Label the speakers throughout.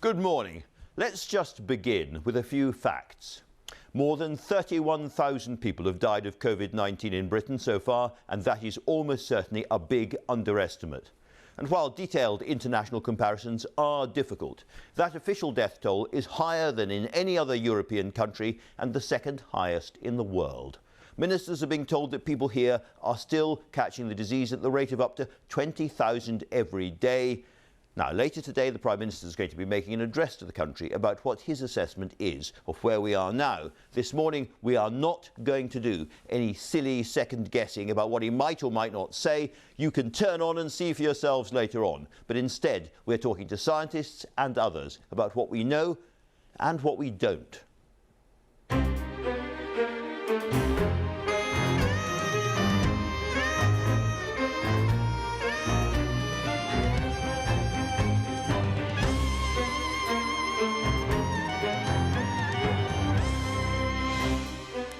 Speaker 1: Good morning. Let's just begin with a few facts. More than 31,000 people have died of COVID-19 in Britain so far, and that is almost certainly a big underestimate. And while detailed international comparisons are difficult, that official death toll is higher than in any other European country and the second highest in the world. Ministers are being told that people here are still catching the disease at the rate of up to 20,000 every day. Now, later today, the Prime Minister is going to be making an address to the country about what his assessment is of where we are now. This morning, we are not going to do any silly second guessing about what he might or might not say. You can turn on and see for yourselves later on. But instead, we're talking to scientists and others about what we know and what we don't.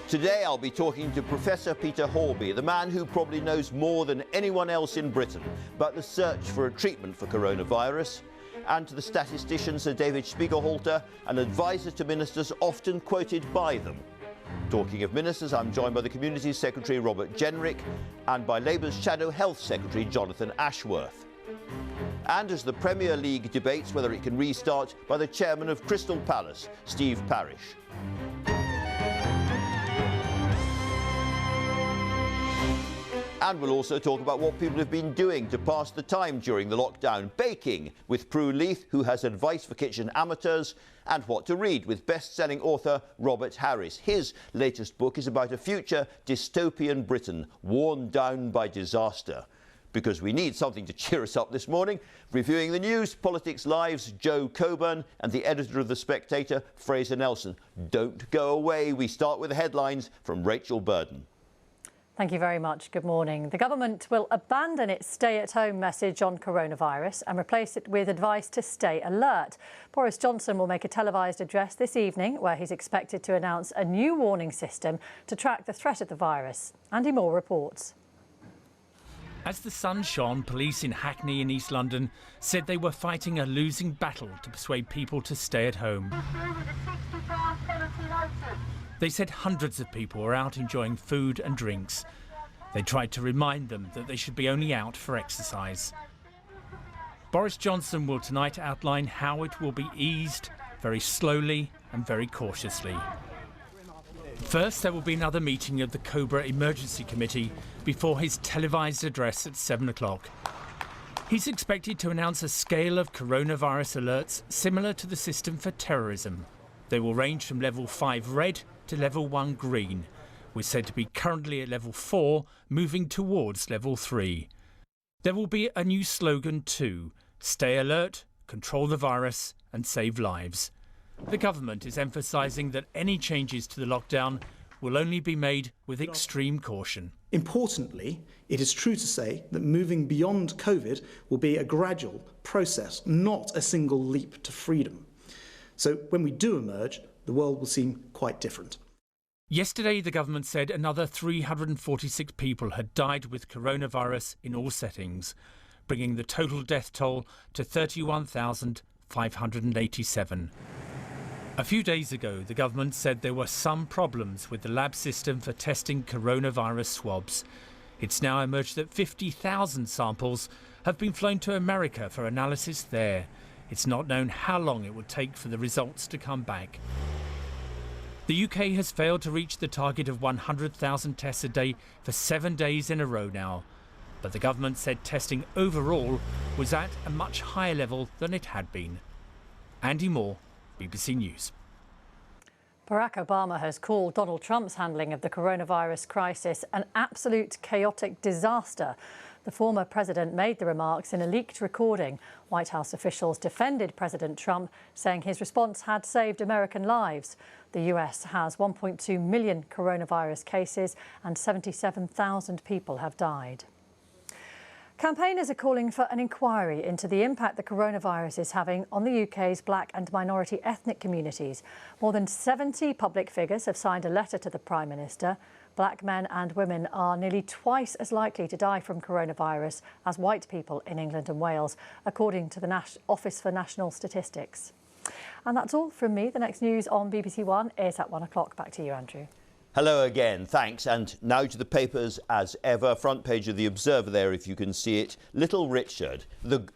Speaker 1: Today I'll be talking to Professor Peter Horby, the man who probably knows more than anyone else in Britain about the search for a treatment for coronavirus, and to the statistician Sir David Spiegelhalter, an advisor to ministers often quoted by them. Talking of ministers, I'm joined by the Communities Secretary Robert Jenrick and by Labour's Shadow Health Secretary Jonathan Ashworth. And as the Premier League debates whether it can restart, by the chairman of Crystal Palace, Steve Parish. And we'll also talk about what people have been doing to pass the time during the lockdown. Baking with Prue Leith, who has advice for kitchen amateurs, and what to read with best-selling author Robert Harris. His latest book is about a future dystopian Britain worn down by disaster. Because we need something to cheer us up this morning, reviewing the news, politics, lives, Jo Coburn, and the editor of The Spectator, Fraser Nelson. Don't go away. We start with the headlines from Rachel Burden.
Speaker 2: Thank you very much. Good morning. The government will abandon its stay-at-home message on coronavirus and replace it with advice to stay alert. Boris Johnson will make a televised address this evening where he's expected to announce a new warning system to track the threat of the virus. Andy Marr reports.
Speaker 3: As the sun shone, police in Hackney in East London said they were fighting a losing battle to persuade people to stay at home. They said hundreds of people were out enjoying food and drinks. They tried to remind them that they should be only out for exercise. Boris Johnson will tonight outline how it will be eased very slowly and very cautiously. First, there will be another meeting of the Cobra Emergency Committee before his televised address at 7 o'clock. He's expected to announce a scale of coronavirus alerts similar to the system for terrorism. They will range from level 5 red to level 1 green. We're said to be currently at level 4, moving towards level 3. There will be a new slogan too: stay alert, control the virus and save lives. The government is emphasising that any changes to the lockdown will only be made with extreme caution.
Speaker 4: Importantly, it is true to say that moving beyond COVID will be a gradual process, not a single leap to freedom. So when we do emerge, the world will seem quite different.
Speaker 3: Yesterday, the government said another 346 people had died with coronavirus in all settings, bringing the total death toll to 31,587. A few days ago, the government said there were some problems with the lab system for testing coronavirus swabs. It's now emerged that 50,000 samples have been flown to America for analysis there. It's not known how long it will take for the results to come back. The UK has failed to reach the target of 100,000 tests a day for 7 days in a row now. But the government said testing overall was at a much higher level than it had been. Andy Marr, BBC News.
Speaker 2: Barack Obama has called Donald Trump's handling of the coronavirus crisis an absolute chaotic disaster. The former president made the remarks in a leaked recording. White House officials defended President Trump, saying his response had saved American lives. The US has 1.2 million coronavirus cases and 77,000 people have died. Campaigners are calling for an inquiry into the impact the coronavirus is having on the UK's black and minority ethnic communities. More than 70 public figures have signed a letter to the Prime Minister. Black men and women are nearly twice as likely to die from coronavirus as white people in England and Wales, according to the Office for National Statistics. And that's all from me. The next news on BBC One is at 1 o'clock. Back to you, Andrew.
Speaker 1: Hello again, thanks. And now to the papers as ever. Front page of the Observer there, if you can see it. Little Richard,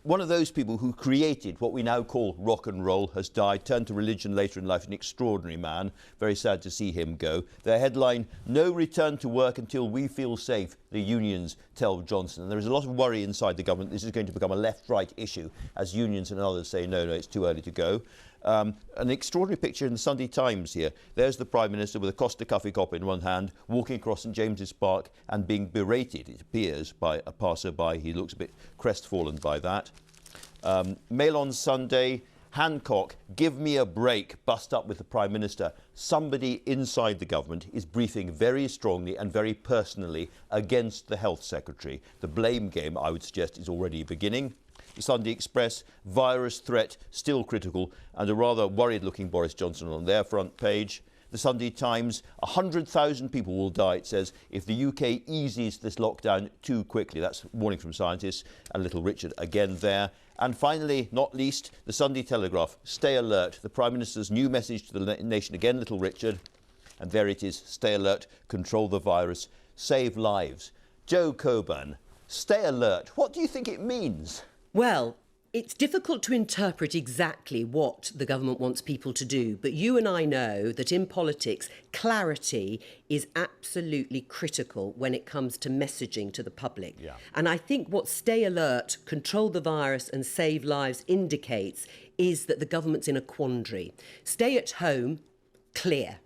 Speaker 1: one of those people who created what we now call rock and roll, has died, turned to religion later in life, an extraordinary man. Very sad to see him go. The headline, no return to work until we feel safe, the unions tell Johnson. And there is a lot of worry inside the government. This is going to become a left-right issue as unions and others say, no, it's too early to go. An extraordinary picture in the Sunday Times here. There's the Prime Minister with a Costa Coffee cup in one hand, walking across St James's Park and being berated, it appears, by a passer-by. He looks a bit crestfallen by that. Mail on Sunday, Hancock, give me a break, bust up with the Prime Minister. Somebody inside the government is briefing very strongly and very personally against the Health Secretary. The blame game, I would suggest, is already beginning. The Sunday Express, virus threat still critical, and a rather worried-looking Boris Johnson on their front page. The Sunday Times, 100,000 people will die, it says, if the UK eases this lockdown too quickly. That's a warning from scientists, and Little Richard again there. And finally, not least, the Sunday Telegraph, stay alert. The Prime Minister's new message to the nation, again, Little Richard. And there it is, stay alert, control the virus, save lives. Jo Coburn, stay alert. What do you think it means?
Speaker 5: Well, it's difficult to interpret exactly what the government wants people to do, but you and I know that in politics, clarity is absolutely critical when it comes to messaging to the public. Yeah. And I think what stay alert, control the virus and save lives indicates is that the government's in a quandary. Stay at home, clear.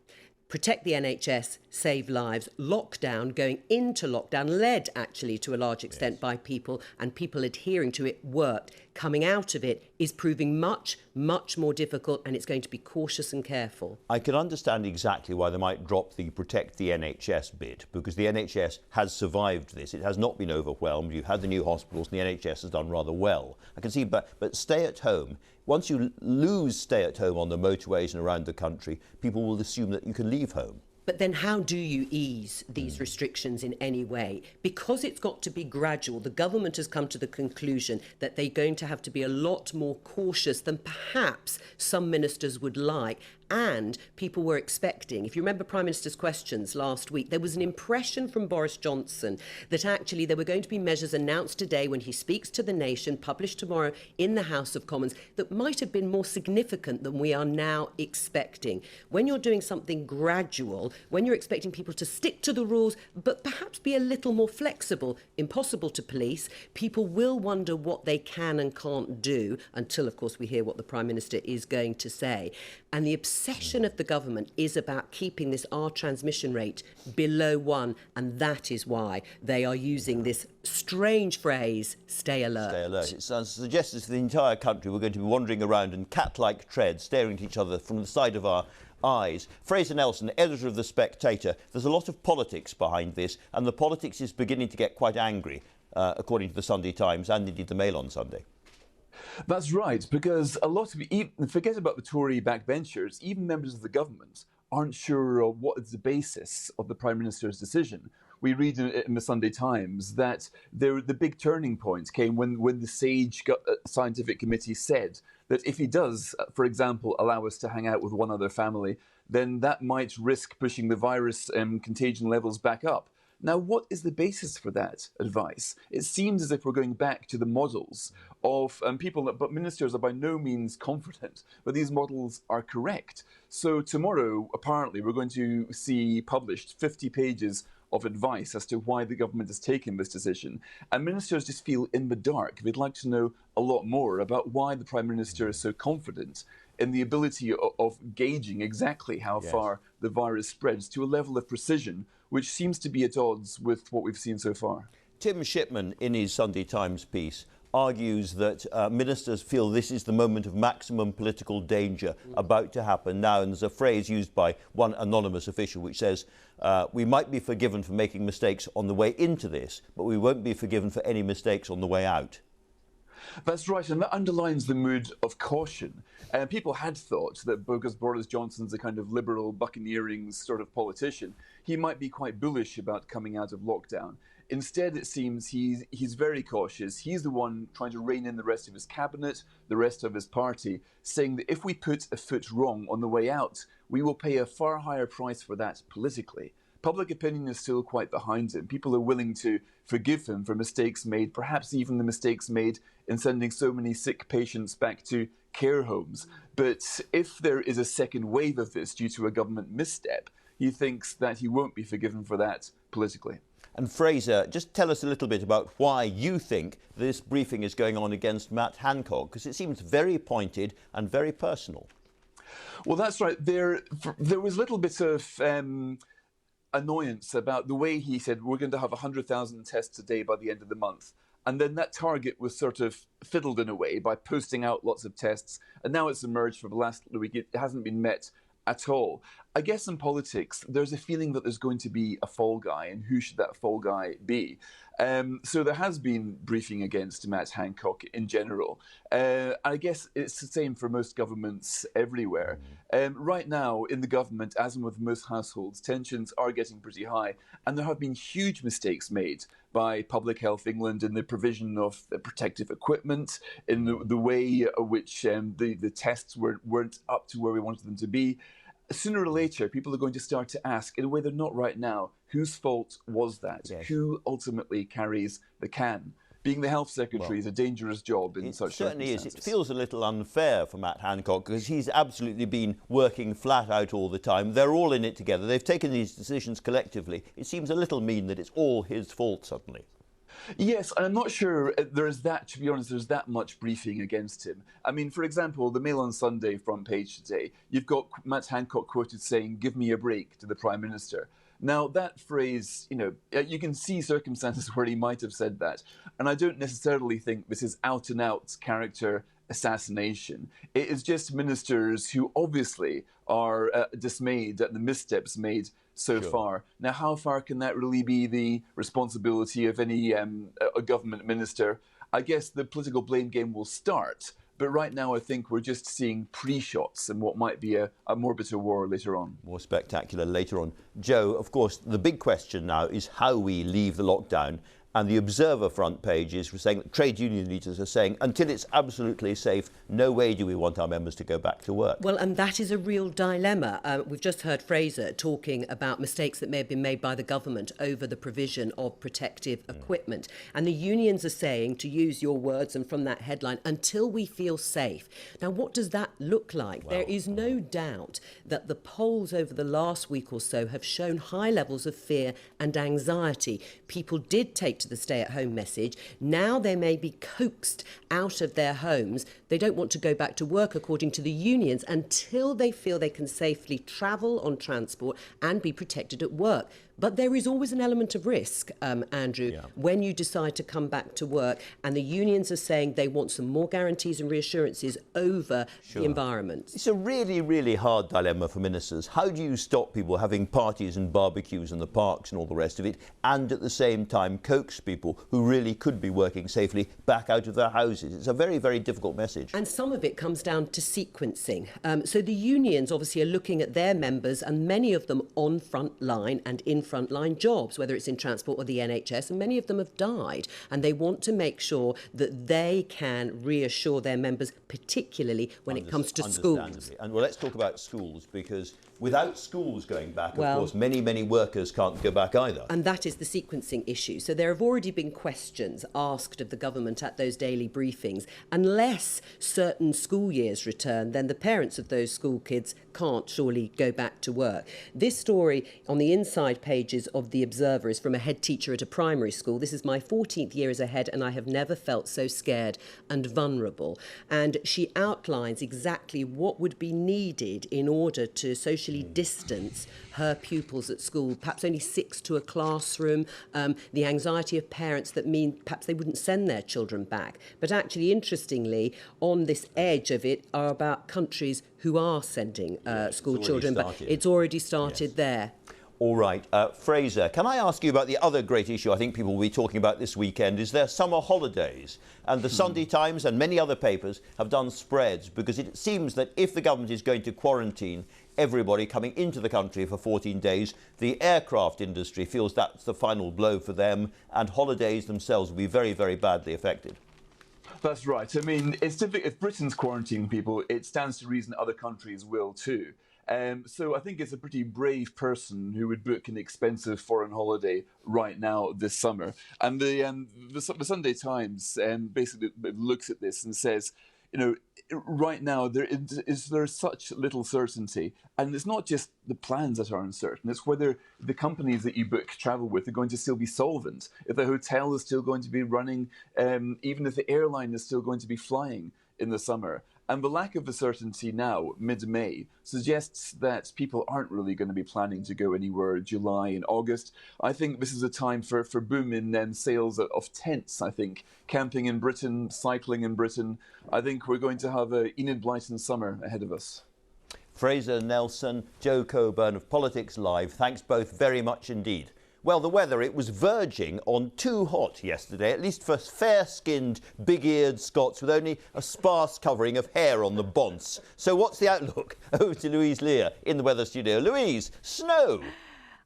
Speaker 5: Protect the NHS, save lives. Lockdown, going into lockdown, led actually to a large extent by people, and people adhering to it worked. Coming out of it is proving much, much more difficult, and it's going to be cautious and careful.
Speaker 1: I can understand exactly why they might drop the protect the NHS bit, because the NHS has survived this. It has not been overwhelmed. You've had the new hospitals, and the NHS has done rather well. I can see, but stay at home. Once you lose stay at home on the motorways and around the country, people will assume that you can leave home.
Speaker 5: But then how do you ease these restrictions in any way? Because it's got to be gradual, the government has come to the conclusion that they're going to have to be a lot more cautious than perhaps some ministers would like. And people were expecting, if you remember Prime Minister's questions last week, there was an impression from Boris Johnson that actually there were going to be measures announced today when he speaks to the nation, published tomorrow in the House of Commons, that might have been more significant than we are now expecting. When you're doing something gradual, when you're expecting people to stick to the rules, but perhaps be a little more flexible, impossible to police, people will wonder what they can and can't do until, of course, we hear what the Prime Minister is going to say. And the obsession of the government is about keeping this R transmission rate below 1, and that is why they are using this strange phrase, stay alert.
Speaker 1: Stay alert. It suggests that the entire country we're going to be wandering around in cat-like tread, staring at each other from the side of our eyes. Fraser Nelson, editor of The Spectator. There's a lot of politics behind this, and the politics is beginning to get quite angry, according to the Sunday Times and indeed the Mail on Sunday.
Speaker 6: That's right, because a lot of, forget about the Tory backbenchers, even members of the government aren't sure of what is the basis of the Prime Minister's decision. We read in the Sunday Times that the big turning point came when the SAGE scientific committee said that if he does, for example, allow us to hang out with one other family, then that might risk pushing the virus contagion levels back up. Now, what is the basis for that advice? It seems as if we're going back to the models of people, but ministers are by no means confident that these models are correct. So tomorrow, apparently, we're going to see published 50 pages of advice as to why the government has taken this decision. And ministers just feel in the dark. They'd like to know a lot more about why the Prime Minister is so confident in the ability of gauging exactly how far the virus spreads to a level of precision which seems to be at odds with what we've seen so far.
Speaker 1: Tim Shipman, in his Sunday Times piece, argues that ministers feel this is the moment of maximum political danger about to happen now. And there's a phrase used by one anonymous official which says, we might be forgiven for making mistakes on the way into this, but we won't be forgiven for any mistakes on the way out.
Speaker 6: That's right, and that underlines the mood of caution. People had thought that because Boris Johnson's a kind of liberal buccaneering sort of politician, he might be quite bullish about coming out of lockdown. Instead, it seems he's very cautious. He's the one trying to rein in the rest of his cabinet, the rest of his party, saying that if we put a foot wrong on the way out, we will pay a far higher price for that politically. Public opinion is still quite behind him. People are willing to forgive him for mistakes made, perhaps even the mistakes made in sending so many sick patients back to care homes. But if there is a second wave of this due to a government misstep, he thinks that he won't be forgiven for that politically.
Speaker 1: And Fraser, just tell us a little bit about why you think this briefing is going on against Matt Hancock, because it seems very pointed and very personal.
Speaker 6: Well, that's right. There was a little bit of annoyance about the way he said we're going to have 100,000 tests a day by the end of the month. And then that target was sort of fiddled in a way by posting out lots of tests. And now it's emerged for the last week, it hasn't been met at all. I guess in politics, there's a feeling that there's going to be a fall guy, and who should that fall guy be? So there has been briefing against Matt Hancock in general. I guess it's the same for most governments everywhere. Right now, in the government, as in with most households, tensions are getting pretty high, and there have been huge mistakes made by Public Health England in the provision of protective equipment, in the way in which the tests weren't up to where we wanted them to be. Sooner or later, people are going to start to ask, in a way they're not right now, whose fault was that?
Speaker 1: Yes.
Speaker 6: Who ultimately carries the can? Being the health secretary is a dangerous job in such circumstances.
Speaker 1: It certainly is. It feels a little unfair for Matt Hancock because he's absolutely been working flat out all the time. They're all in it together. They've taken these decisions collectively. It seems a little mean that it's all his fault suddenly.
Speaker 6: Yes, I'm not sure there's that much briefing against him. I mean, for example, the Mail on Sunday front page today, you've got Matt Hancock quoted saying, "Give me a break," to the Prime Minister. Now, that phrase, you can see circumstances where he might have said that. And I don't necessarily think this is out-and-out character assassination. It is just ministers who obviously are dismayed at the missteps made so far. Now, how far can that really be the responsibility of any a government minister? I guess the political blame game will start. But right now, I think we're just seeing pre-shots in what might be a more bitter war later on.
Speaker 1: More spectacular later on. Jo, of course, the big question now is how we leave the lockdown. And the Observer front page is saying that trade union leaders are saying, until it's absolutely safe, no way do we want our members to go back to work.
Speaker 5: Well, and that is a real dilemma. We've just heard Fraser talking about mistakes that may have been made by the government over the provision of protective equipment. And the unions are saying, to use your words and from that headline, until we feel safe. Now, what does that look like? Well, there is no doubt that the polls over the last week or so have shown high levels of fear and anxiety. People did take to the stay-at-home message. Now they may be coaxed out of their homes. They don't want to go back to work, according to the unions, until they feel they can safely travel on transport and be protected at work. But there is always an element of risk, Andrew, when you decide to come back to work. And the unions are saying they want some more guarantees and reassurances over the environment.
Speaker 1: It's a really, really hard dilemma for ministers. How do you stop people having parties and barbecues in the parks and all the rest of it, and at the same time coax people who really could be working safely back out of their houses? It's a very, very difficult message.
Speaker 5: And some of it comes down to sequencing. So the unions obviously are looking at their members, and many of them on front line and in frontline jobs, whether it's in transport or the NHS, and many of them have died. And they want to make sure that they can reassure their members, particularly when it comes to schools.
Speaker 1: And well, let's talk about schools, because without schools going back, of course, many, many workers can't go back either.
Speaker 5: And that is the sequencing issue. So there have already been questions asked of the government at those daily briefings. Unless certain school years return, then the parents of those school kids can't surely go back to work. This story on the inside pages of The Observer is from a head teacher at a primary school. This is my 14th year as a head, and I have never felt so scared and vulnerable. And she outlines exactly what would be needed in order to socially distance her pupils at school, perhaps only 6 to a classroom, the anxiety of parents that mean perhaps they wouldn't send their children back. But actually, interestingly, on this edge of it are about countries who are sending school children back. It's already started there.
Speaker 1: All right. Fraser, can I ask you about the other great issue I think people will be talking about this weekend is their summer holidays. And the Sunday Times and many other papers have done spreads because it seems that if the government is going to quarantine everybody coming into the country for 14 days, the aircraft industry feels that's the final blow for them and holidays themselves will be very, very badly affected.
Speaker 6: That's right. I mean, it's typical. If Britain's quarantining people, it stands to reason other countries will too. So I think it's a pretty brave person who would book an expensive foreign holiday right now this summer. And the Sunday Times basically looks at this and says, you know, right now there's such little certainty, and it's not just the plans that are uncertain, it's whether the companies that you book travel with are going to still be solvent, if the hotel is still going to be running, even if the airline is still going to be flying in the summer. And the lack of the certainty now, mid-May, suggests that people aren't really going to be planning to go anywhere July and August. I think this is a time for boom in sales of tents, I think. Camping in Britain, cycling in Britain. I think we're going to have a Enid Blyton summer ahead of us.
Speaker 1: Fraser Nelson, Jo Coburn of Politics Live, thanks both very much indeed. Well, the weather, it was verging on too hot yesterday, at least for fair-skinned, big-eared Scots with only a sparse covering of hair on the bonce. So what's the outlook? Over to Louise Lear in the weather studio. Louise, snow!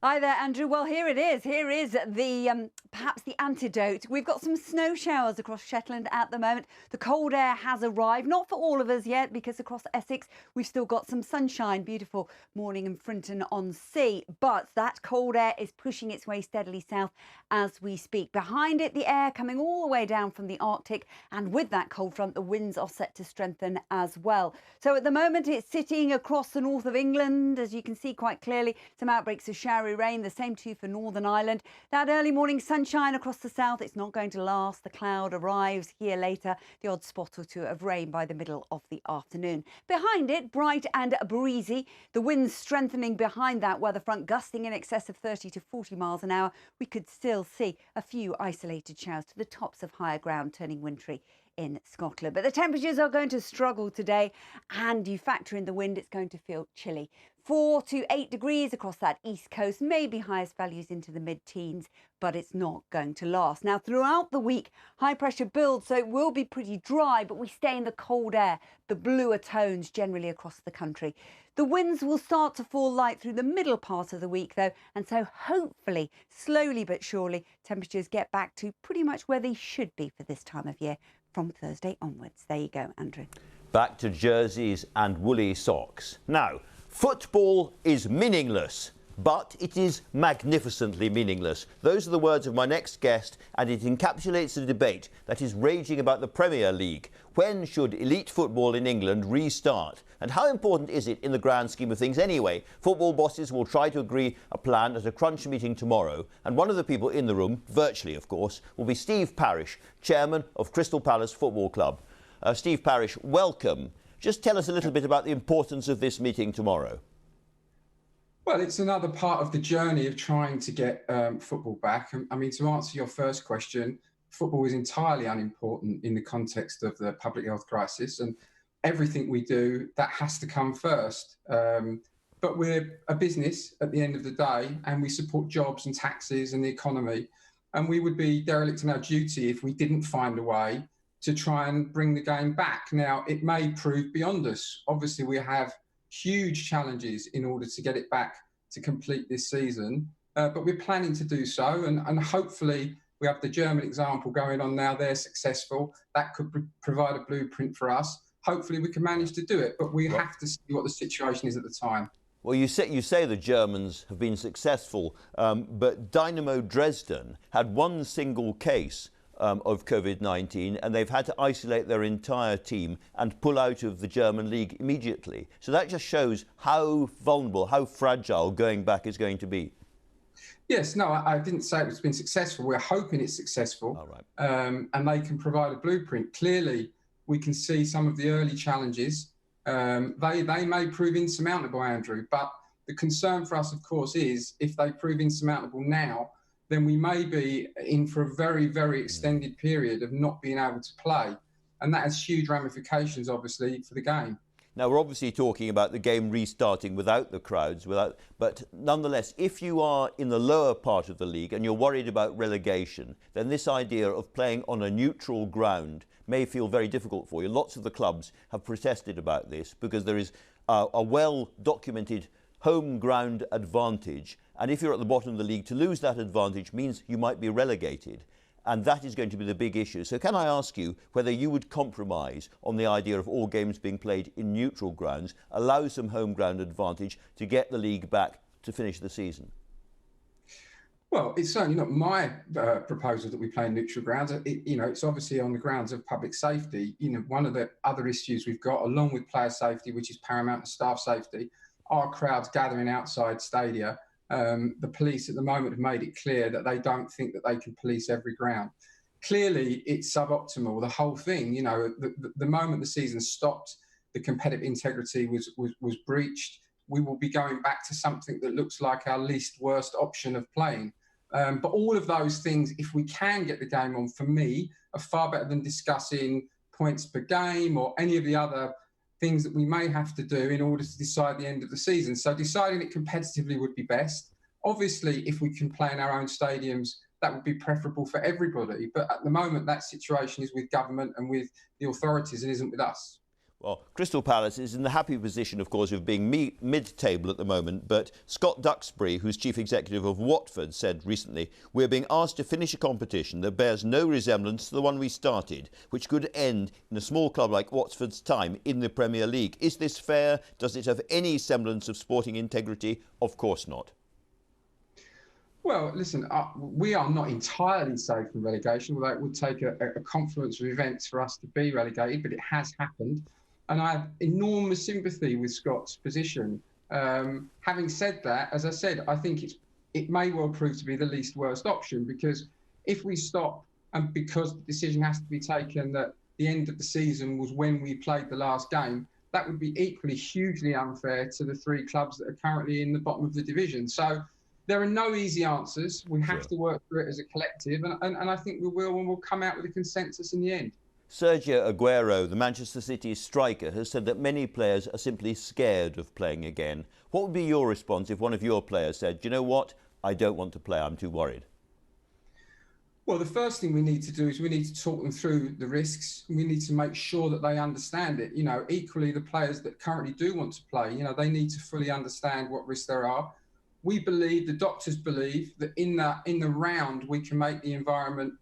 Speaker 7: Hi there, Andrew. Well, here it is. Here is the perhaps the antidote. We've got some snow showers across Shetland at the moment. The cold air has arrived, not for all of us yet, because across Essex we've still got some sunshine. Beautiful morning in Frinton-on-Sea, but that cold air is pushing its way steadily south as we speak. Behind it, the air coming all the way down from the Arctic, and with that cold front, the winds are set to strengthen as well. So at the moment, it's sitting across the north of England, as you can see quite clearly. Some outbreaks of showery rain, the same too for Northern Ireland. That early morning sunshine across the south, it's not going to last. The cloud arrives here later, the odd spot or two of rain by the middle of the afternoon. Behind it, bright and breezy. The winds strengthening behind that weather front, gusting in excess of 30 to 40 miles an hour. We could still see a few isolated showers to the tops of higher ground, turning wintry in Scotland. But the temperatures are going to struggle today, and you factor in the wind, it's going to feel chilly. 4 to 8 degrees across that east coast, maybe highest values into the mid-teens, but it's not going to last. Now, throughout the week, high pressure builds, so it will be pretty dry, but we stay in the cold air, the bluer tones generally across the country. The winds will start to fall light through the middle part of the week, though, and so hopefully, slowly but surely, temperatures get back to pretty much where they should be for this time of year from Thursday onwards. There you go, Andrew.
Speaker 1: Back to jerseys and woolly socks. Now, football is meaningless, but it is magnificently meaningless. Those are the words of my next guest, and it encapsulates the debate that is raging about the Premier League. When should elite football in England restart? And how important is it in the grand scheme of things anyway? Football bosses will try to agree a plan at a crunch meeting tomorrow, and one of the people in the room, virtually of course, will be Steve Parish, chairman of Crystal Palace Football Club. Steve Parish, welcome. Just tell us a little bit about the importance of this meeting tomorrow.
Speaker 8: Well, it's another part of the journey of trying to get football back. I mean, to answer your first question, football is entirely unimportant in the context of the public health crisis, and everything we do, that has to come first. But we're a business at the end of the day, and we support jobs and taxes and the economy. And we would be derelict in our duty if we didn't find a way to try and bring the game back. Now, it may prove beyond us. Obviously, we have huge challenges in order to get it back to complete this season, but we're planning to do so, and hopefully we have the German example going on now. They're successful. That could provide a blueprint for us. Hopefully we can manage to do it, but we have to see what the situation is at the time.
Speaker 1: Well, you say the Germans have been successful, but Dynamo Dresden had one single case of COVID-19, and they've had to isolate their entire team and pull out of the German league immediately. So that just shows how vulnerable, how fragile going back is going to be.
Speaker 8: Yes, no, I didn't say it's been successful. We're hoping it's successful.
Speaker 1: All right.
Speaker 8: And they can provide a blueprint. Clearly, we can see some of the early challenges. They may prove insurmountable, Andrew, but the concern for us, of course, is if they prove insurmountable now, then we may be in for a very, very extended period of not being able to play. And that has huge ramifications, obviously, for the game.
Speaker 1: Now, we're obviously talking about the game restarting without the crowds, but nonetheless, if you are in the lower part of the league and you're worried about relegation, then this idea of playing on a neutral ground may feel very difficult for you. Lots of the clubs have protested about this because there is a well-documented home ground advantage, and if you're at the bottom of the league, to lose that advantage means you might be relegated. And that is going to be the big issue. So can I ask you whether you would compromise on the idea of all games being played in neutral grounds, allow some home ground advantage to get the league back to finish the season?
Speaker 8: Well, it's certainly not my proposal that we play in neutral grounds. It's obviously on the grounds of public safety. One of the other issues we've got, along with player safety, which is paramount, and staff safety, are crowds gathering outside stadia. The police at the moment have made it clear that they don't think that they can police every ground. Clearly, it's suboptimal. The whole thing, the moment the season stopped, the competitive integrity was breached. We will be going back to something that looks like our least worst option of playing. But all of those things, if we can get the game on, for me, are far better than discussing points per game or any of the other things that we may have to do in order to decide the end of the season. So deciding it competitively would be best. Obviously, if we can play in our own stadiums, that would be preferable for everybody. But at the moment, that situation is with government and with the authorities and isn't with us.
Speaker 1: Well, Crystal Palace is in the happy position, of course, of being mid-table at the moment, but Scott Duxbury, who's chief executive of Watford, said recently, "We're being asked to finish a competition that bears no resemblance to the one we started, which could end in a small club like Watford's time in the Premier League. Is this fair? Does it have any semblance of sporting integrity? Of course not."
Speaker 8: Well, listen, we are not entirely safe from relegation, although it would take a confluence of events for us to be relegated, but it has happened. And I have enormous sympathy with Scott's position. Having said that, as I said, I think it may well prove to be the least worst option, because if we stop, and because the decision has to be taken that the end of the season was when we played the last game, that would be equally hugely unfair to the three clubs that are currently in the bottom of the division. So there are no easy answers. We have to work through it as a collective, and I think we will, and we'll come out with a consensus in the end.
Speaker 1: Sergio Aguero, the Manchester City striker, has said that many players are simply scared of playing again. What would be your response if one of your players said, "Do you know what? I don't want to play, I'm too worried"?
Speaker 8: Well, the first thing we need to do is we need to talk them through the risks. We need to make sure that they understand it. Equally, the players that currently do want to play, they need to fully understand what risks there are. We believe, the doctors believe, that in the round we can make the environment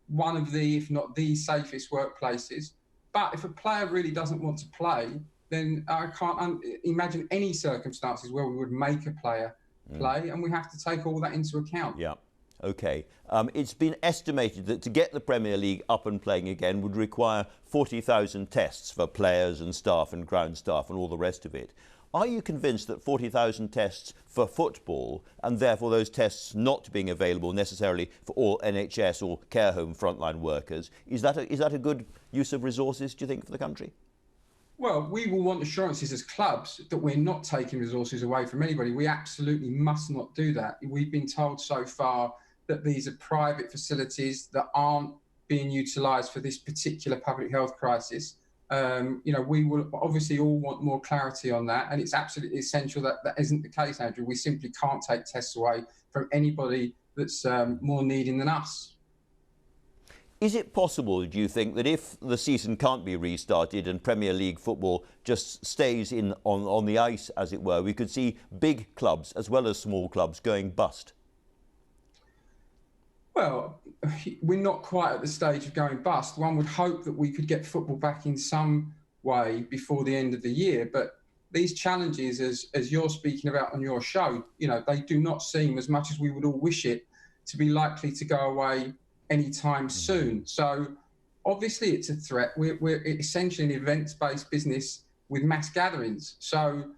Speaker 8: one of the, if not the safest workplaces. But if a player really doesn't want to play, then I can't imagine any circumstances where we would make a player play, and we have to take all that into account.
Speaker 1: Yeah. OK. It's been estimated that to get the Premier League up and playing again would require 40,000 tests for players and staff and ground staff and all the rest of it. Are you convinced that 40,000 tests for football, and therefore those tests not being available necessarily for all NHS or care home frontline workers, is that a good use of resources, do you think, for the country?
Speaker 8: Well, we will want assurances as clubs that we're not taking resources away from anybody. We absolutely must not do that. We've been told so far that these are private facilities that aren't being utilised for this particular public health crisis. We will obviously all want more clarity on that, and it's absolutely essential that that isn't the case, Andrew. We simply can't take tests away from anybody that's more needing than us.
Speaker 1: Is it possible, do you think, that if the season can't be restarted and Premier League football just stays on the ice, as it were, we could see big clubs as well as small clubs going bust?
Speaker 8: Well, we're not quite at the stage of going bust. One would hope that we could get football back in some way before the end of the year. But these challenges, as you're speaking about on your show, they do not seem, as much as we would all wish it, to be likely to go away anytime soon. So obviously it's a threat. We're essentially an events-based business with mass gatherings. So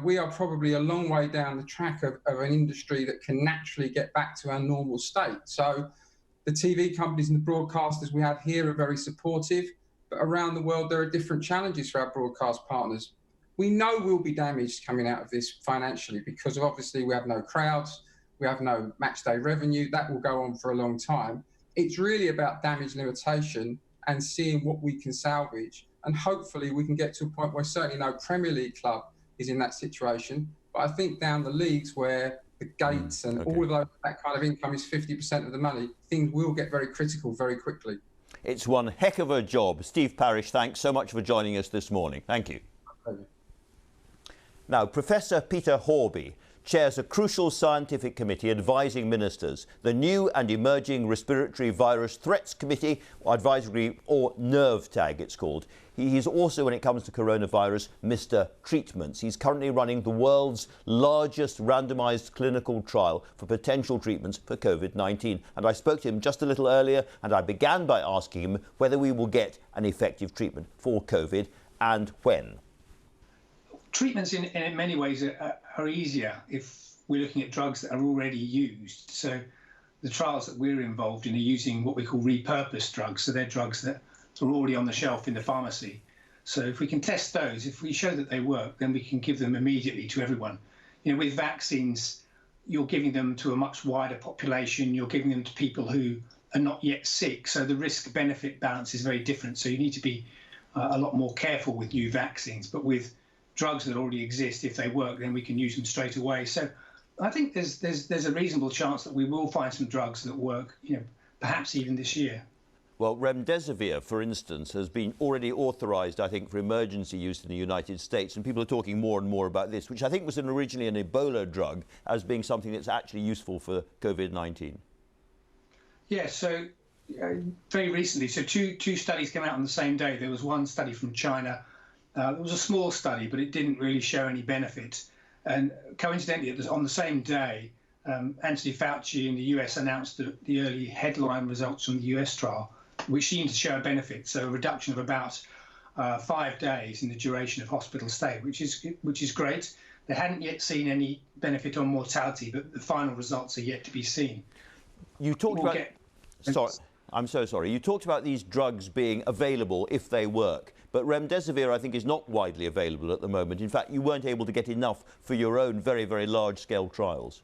Speaker 8: we are probably a long way down the track of an industry that can naturally get back to our normal state. So the TV companies and the broadcasters we have here are very supportive, but around the world there are different challenges for our broadcast partners. We know we'll be damaged coming out of this financially, because obviously we have no crowds, we have no match day revenue. That will go on for a long time. It's really about damage limitation and seeing what we can salvage. And hopefully we can get to a point where certainly no Premier League club is in that situation. But I think down the leagues where the gates and all of that kind of income is 50% of the money, things will get very critical very quickly.
Speaker 1: It's one heck of a job. Steve Parish, thanks so much for joining us this morning. Thank you. Now, Professor Peter Horby chairs a crucial scientific committee advising ministers, the New and Emerging Respiratory Virus Threats Committee Advisory, or NERVTAG it's called. He is also, when it comes to coronavirus, Mr. Treatments. He's currently running the world's largest randomised clinical trial for potential treatments for COVID-19. And I spoke to him just a little earlier, and I began by asking him whether we will get an effective treatment for COVID and when.
Speaker 9: Treatments in many ways are easier if we're looking at drugs that are already used. So the trials that we're involved in are using what we call repurposed drugs. So they're drugs that are already on the shelf in the pharmacy. So if we can test those, if we show that they work, then we can give them immediately to everyone. You know, with vaccines, you're giving them to a much wider population. You're giving them to people who are not yet sick. So the risk-benefit balance is very different. So you need to be a lot more careful with new vaccines. But with drugs that already exist, if they work, then we can use them straight away. So I think there's a reasonable chance that we will find some drugs that work, you know, perhaps even this year.
Speaker 1: Well, remdesivir, for instance, has been already authorised, I think, for emergency use in the United States, and people are talking more and more about this, which I think was originally an Ebola drug, as being something that's actually useful for COVID-19.
Speaker 9: Yeah, so very recently, so two studies came out on the same day. There was one study from China. It was a small study, but it didn't really show any benefit. And coincidentally, it was on the same day, Anthony Fauci in the US announced the early headline results from the US trial, which seemed to show a benefit. So a reduction of about 5 days in the duration of hospital stay, which is great. They hadn't yet seen any benefit on mortality, but the final results are yet to be seen.
Speaker 1: You talked about... Sorry, I'm so sorry. You talked about these drugs being available if they work. But remdesivir, I think, is not widely available at the moment. In fact, you weren't able to get enough for your own very, very large-scale trials.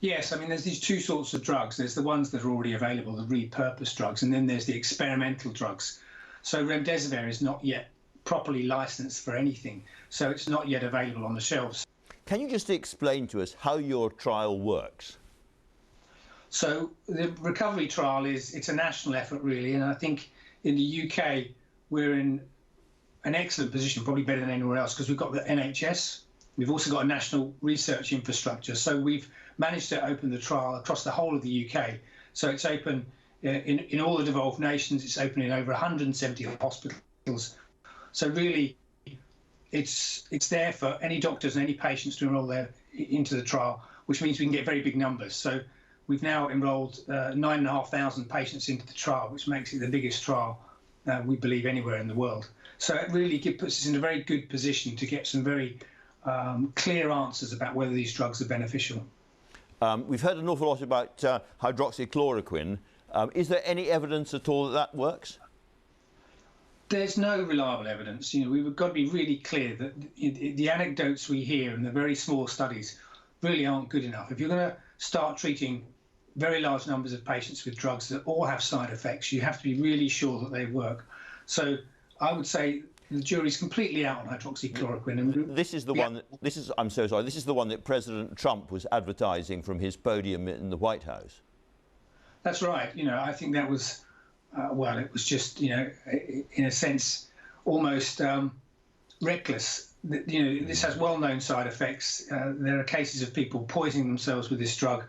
Speaker 9: Yes, I mean, there's these two sorts of drugs. There's the ones that are already available, the repurposed drugs, and then there's the experimental drugs. So remdesivir is not yet properly licensed for anything, so it's not yet available on the shelves.
Speaker 1: Can you just explain to us how your trial works?
Speaker 9: So the recovery trial it's a national effort, really, and I think in the UK, we're in an excellent position, probably better than anywhere else, because we've got the NHS. We've also got a national research infrastructure. So we've managed to open the trial across the whole of the UK. So it's open in all the devolved nations. It's open in over 170 hospitals. So really, it's there for any doctors and any patients to enrol into the trial, which means we can get very big numbers. So we've now enrolled 9,500 patients into the trial, which makes it the biggest trial we believe anywhere in the world. So it really puts us in a very good position to get some very clear answers about whether these drugs are beneficial.
Speaker 1: We've heard an awful lot about hydroxychloroquine. Is there any evidence at all that works?
Speaker 9: There's no reliable evidence. You know, we've got to be really clear that the anecdotes we hear and the very small studies really aren't good enough. If you're going to start treating very large numbers of patients with drugs that all have side effects, you have to be really sure that they work. So I would say the jury's completely out on hydroxychloroquine. And
Speaker 1: this is the one. I'm so sorry. This is the one that President Trump was advertising from his podium in the White House.
Speaker 9: That's right. You know, I think that was well, it was just, you know, in a sense, almost reckless. You know, this has well-known side effects. There are cases of people poisoning themselves with this drug.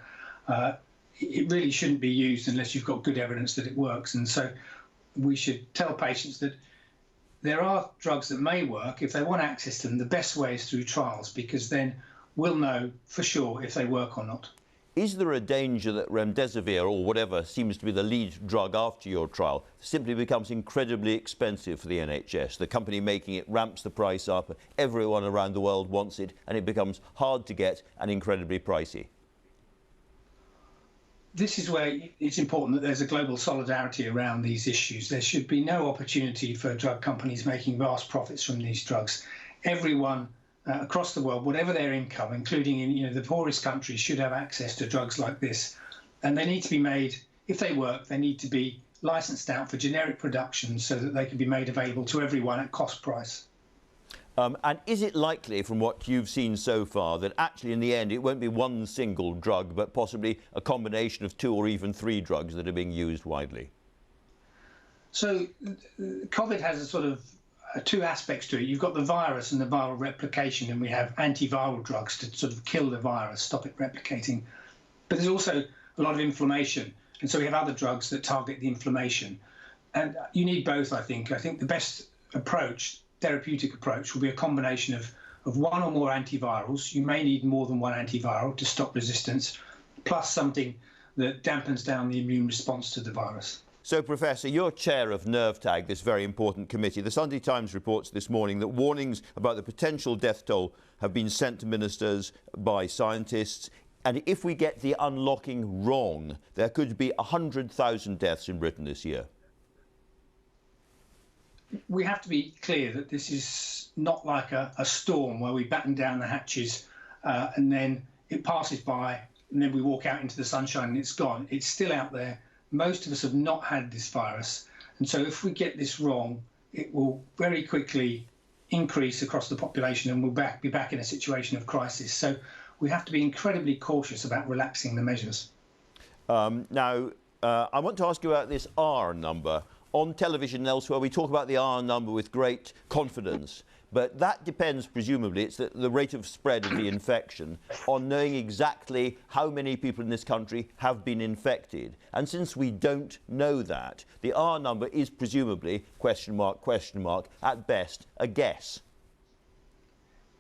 Speaker 9: It really shouldn't be used unless you've got good evidence that it works. And so we should tell patients that there are drugs that may work. If they want access to them, the best way is through trials, because then we'll know for sure if they work or not.
Speaker 1: Is there a danger that remdesivir, or whatever seems to be the lead drug after your trial, simply becomes incredibly expensive for the NHS? The company making it ramps the price up, everyone around the world wants it, and it becomes hard to get and incredibly pricey.
Speaker 9: This is where it's important that there's a global solidarity around these issues. There should be no opportunity for drug companies making vast profits from these drugs. Everyone across the world, whatever their income, including in the poorest countries, should have access to drugs like this. And they need to be made, if they work, they need to be licensed out for generic production so that they can be made available to everyone at cost price.
Speaker 1: And is it likely, from what you've seen so far, that actually in the end it won't be one single drug, but possibly a combination of 2 or even 3 drugs that are being used widely?
Speaker 9: So COVID has a sort of 2 aspects to it. You've got the virus and the viral replication, and we have antiviral drugs to sort of kill the virus, stop it replicating. But there's also a lot of inflammation, and so we have other drugs that target the inflammation. And you need both, I think. I think the best approach, therapeutic approach, will be a combination of 1 or more antivirals. You may need more than 1 antiviral to stop resistance, plus something that dampens down the immune response to the virus.
Speaker 1: So, Professor, you're chair of NERVTAG, this very important committee. The Sunday Times reports this morning that warnings about the potential death toll have been sent to ministers by scientists. And if we get the unlocking wrong, there could be 100,000 deaths in Britain this year.
Speaker 9: We have to be clear that this is not like a storm where we batten down the hatches and then it passes by and then we walk out into the sunshine and it's gone. It's still out there. Most of us have not had this virus. And so if we get this wrong, it will very quickly increase across the population and we'll be back in a situation of crisis. So we have to be incredibly cautious about relaxing the measures.
Speaker 1: Now, I want to ask you about this R number. On television and elsewhere, we talk about the R number with great confidence, but that depends, presumably, it's the rate of spread of the infection, on knowing exactly how many people in this country have been infected. And since we don't know that, the R number is presumably, question mark, at best, a guess.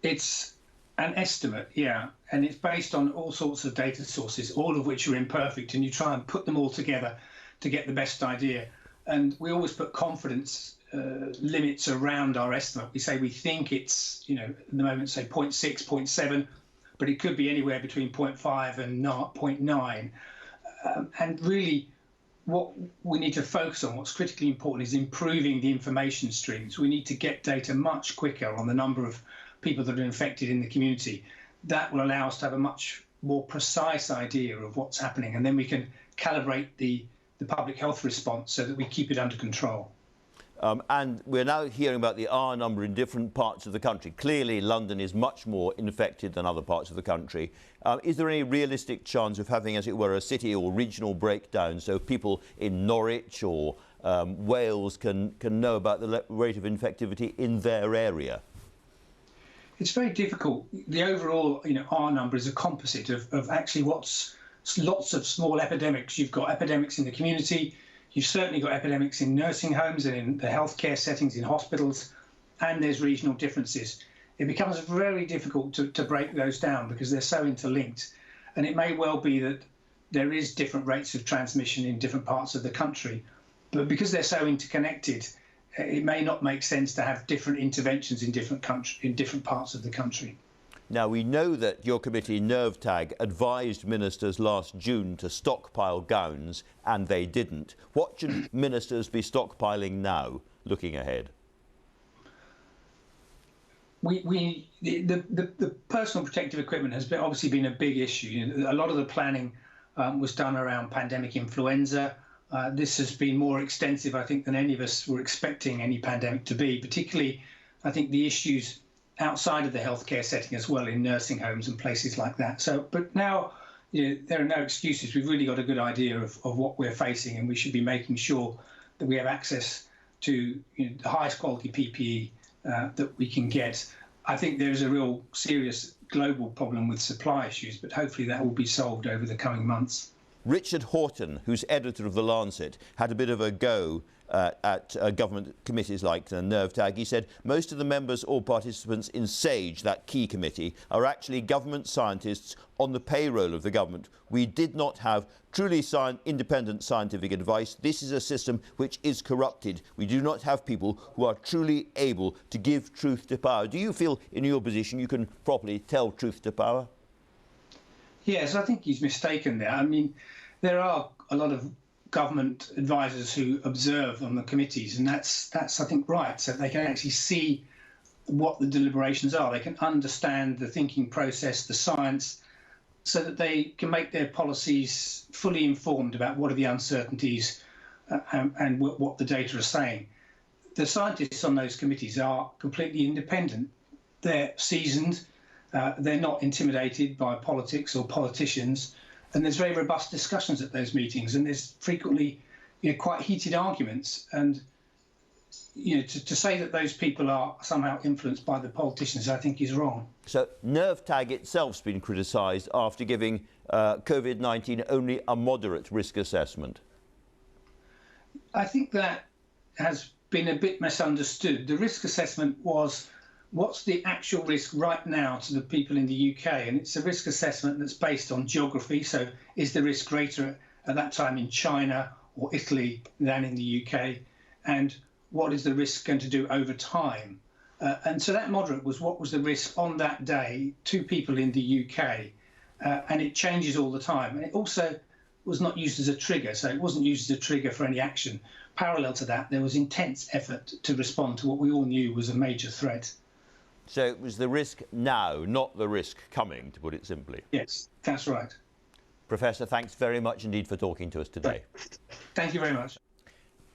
Speaker 9: It's an estimate, yeah, and it's based on all sorts of data sources, all of which are imperfect, and you try and put them all together to get the best idea. And we always put confidence limits around our estimate. We say we think it's, you know, at the moment, say 0.6, 0.7, but it could be anywhere between 0.5 and 0.9. And really, what we need to focus on, what's critically important, is improving the information streams. We need to get data much quicker on the number of people that are infected in the community. That will allow us to have a much more precise idea of what's happening, and then we can calibrate the public health response so that we keep it under control.
Speaker 1: And we're now hearing about the R number in different parts of the country. Clearly, London is much more infected than other parts of the country. Is there any realistic chance of having, as it were, a city or regional breakdown so people in Norwich or Wales can know about the rate of infectivity in their area?
Speaker 9: It's very difficult. The overall, R number is a composite of actually what's lots of small epidemics. You've got epidemics in the community. You've certainly got epidemics in nursing homes and in the healthcare settings in hospitals, and there's regional differences. It becomes very difficult to break those down because they're so interlinked. And it may well be that there is different rates of transmission in different parts of the country, but because they're so interconnected, it may not make sense to have different interventions in different parts of the country.
Speaker 1: Now, we know that your committee, NERVTAG, advised ministers last June to stockpile gowns, and they didn't. What should ministers be stockpiling now, looking ahead?
Speaker 9: The personal protective equipment has obviously been a big issue. A lot of the planning was done around pandemic influenza. This has been more extensive, I think, than any of us were expecting any pandemic to be, particularly, I think, the issues outside of the healthcare setting as well, in nursing homes and places like that. So, but now, there are no excuses. We've really got a good idea of what we're facing, and we should be making sure that we have access to the highest quality PPE that we can get. I think there's a real serious global problem with supply issues, but hopefully that will be solved over the coming months.
Speaker 1: Richard Horton, who's editor of The Lancet, had a bit of a go at government committees like the NERVTAG. He said most of the members or participants in SAGE, that key committee, are actually government scientists on the payroll of the government. We did not have truly independent scientific advice. This is a system which is corrupted. We do not have people who are truly able to give truth to power. Do you feel in your position you can properly tell truth to power?
Speaker 9: Yes, I think he's mistaken there. I mean, there are a lot of government advisors who observe on the committees, and that's I think right, so they can actually see what the deliberations are. They can understand the thinking process, the science, so that they can make their policies fully informed about what are the uncertainties, and what the data are saying. The scientists on those committees are completely independent. They're seasoned, they're not intimidated by politics or politicians, and there's very robust discussions at those meetings, and there's frequently quite heated arguments. And to say that those people are somehow influenced by the politicians, I think is wrong.
Speaker 1: So NERVTAG itself's been criticised after giving COVID-19 only a moderate risk assessment.
Speaker 9: I think that has been a bit misunderstood. The risk assessment was what's the actual risk right now to the people in the UK, and it's a risk assessment that's based on geography. So is the risk greater at that time in China or Italy than in the UK, and what is the risk going to do over time? And so that moderate was what was the risk on that day to people in the UK, and it changes all the time. And it also was not used as a trigger, so it wasn't used as a trigger for any action. Parallel to that, there was intense effort to respond to what we all knew was a major threat.
Speaker 1: So it was the risk now, not the risk coming, to put it simply.
Speaker 9: Yes, that's right.
Speaker 1: Professor, thanks very much indeed for talking to us today.
Speaker 9: Thank you very much.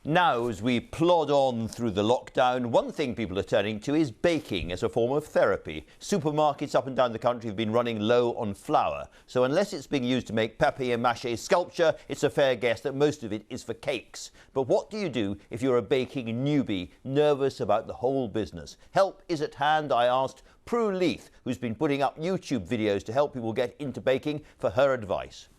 Speaker 1: Now, as we plod on through the lockdown, one thing people are turning to is baking as a form of therapy. Supermarkets up and down the country have been running low on flour, so unless it's being used to make papier-mâché sculpture, it's a fair guess that most of it is for cakes. But what do you do if you're a baking newbie, nervous about the whole business? Help is at hand, I asked Prue Leith, who's been putting up YouTube videos to help people get into baking, for her advice.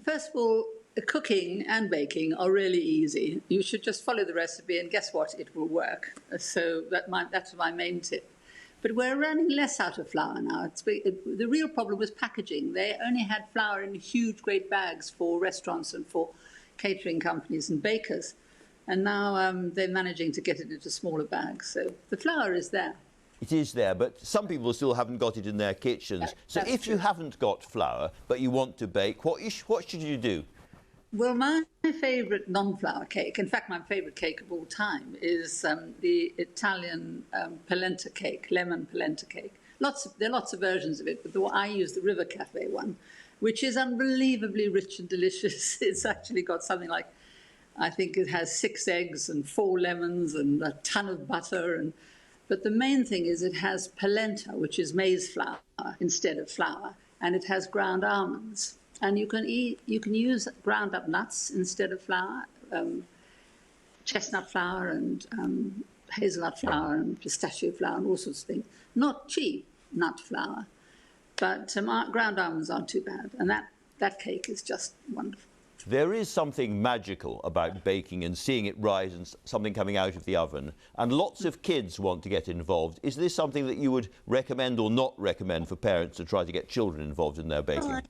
Speaker 10: First of all, cooking and baking are really easy. You should just follow the recipe and guess what? It will work. So that's my main tip. But we're running less out of flour now. The real problem was packaging. They only had flour in huge, great bags for restaurants and for catering companies and bakers. And now they're managing to get it into smaller bags. So the flour is there.
Speaker 1: It is there, but some people still haven't got it in their kitchens. So if you haven't got flour, but you want to bake, what should you do?
Speaker 10: Well, my favourite non-flour cake, in fact, my favourite cake of all time, is the Italian polenta cake, lemon polenta cake. There are lots of versions of it, but I use the River Cafe one, which is unbelievably rich and delicious. It's actually got something like, I think it has 6 eggs and 4 lemons and a ton of butter. But the main thing is it has polenta, which is maize flour instead of flour, and it has ground almonds. And you can use ground up nuts instead of flour, chestnut flour and hazelnut flour and pistachio flour and all sorts of things. Not cheap nut flour, but ground almonds aren't too bad. And that cake is just wonderful.
Speaker 1: There is something magical about baking and seeing it rise and something coming out of the oven. And lots of kids want to get involved. Is this something that you would recommend or not recommend for parents to try to get children involved in their baking?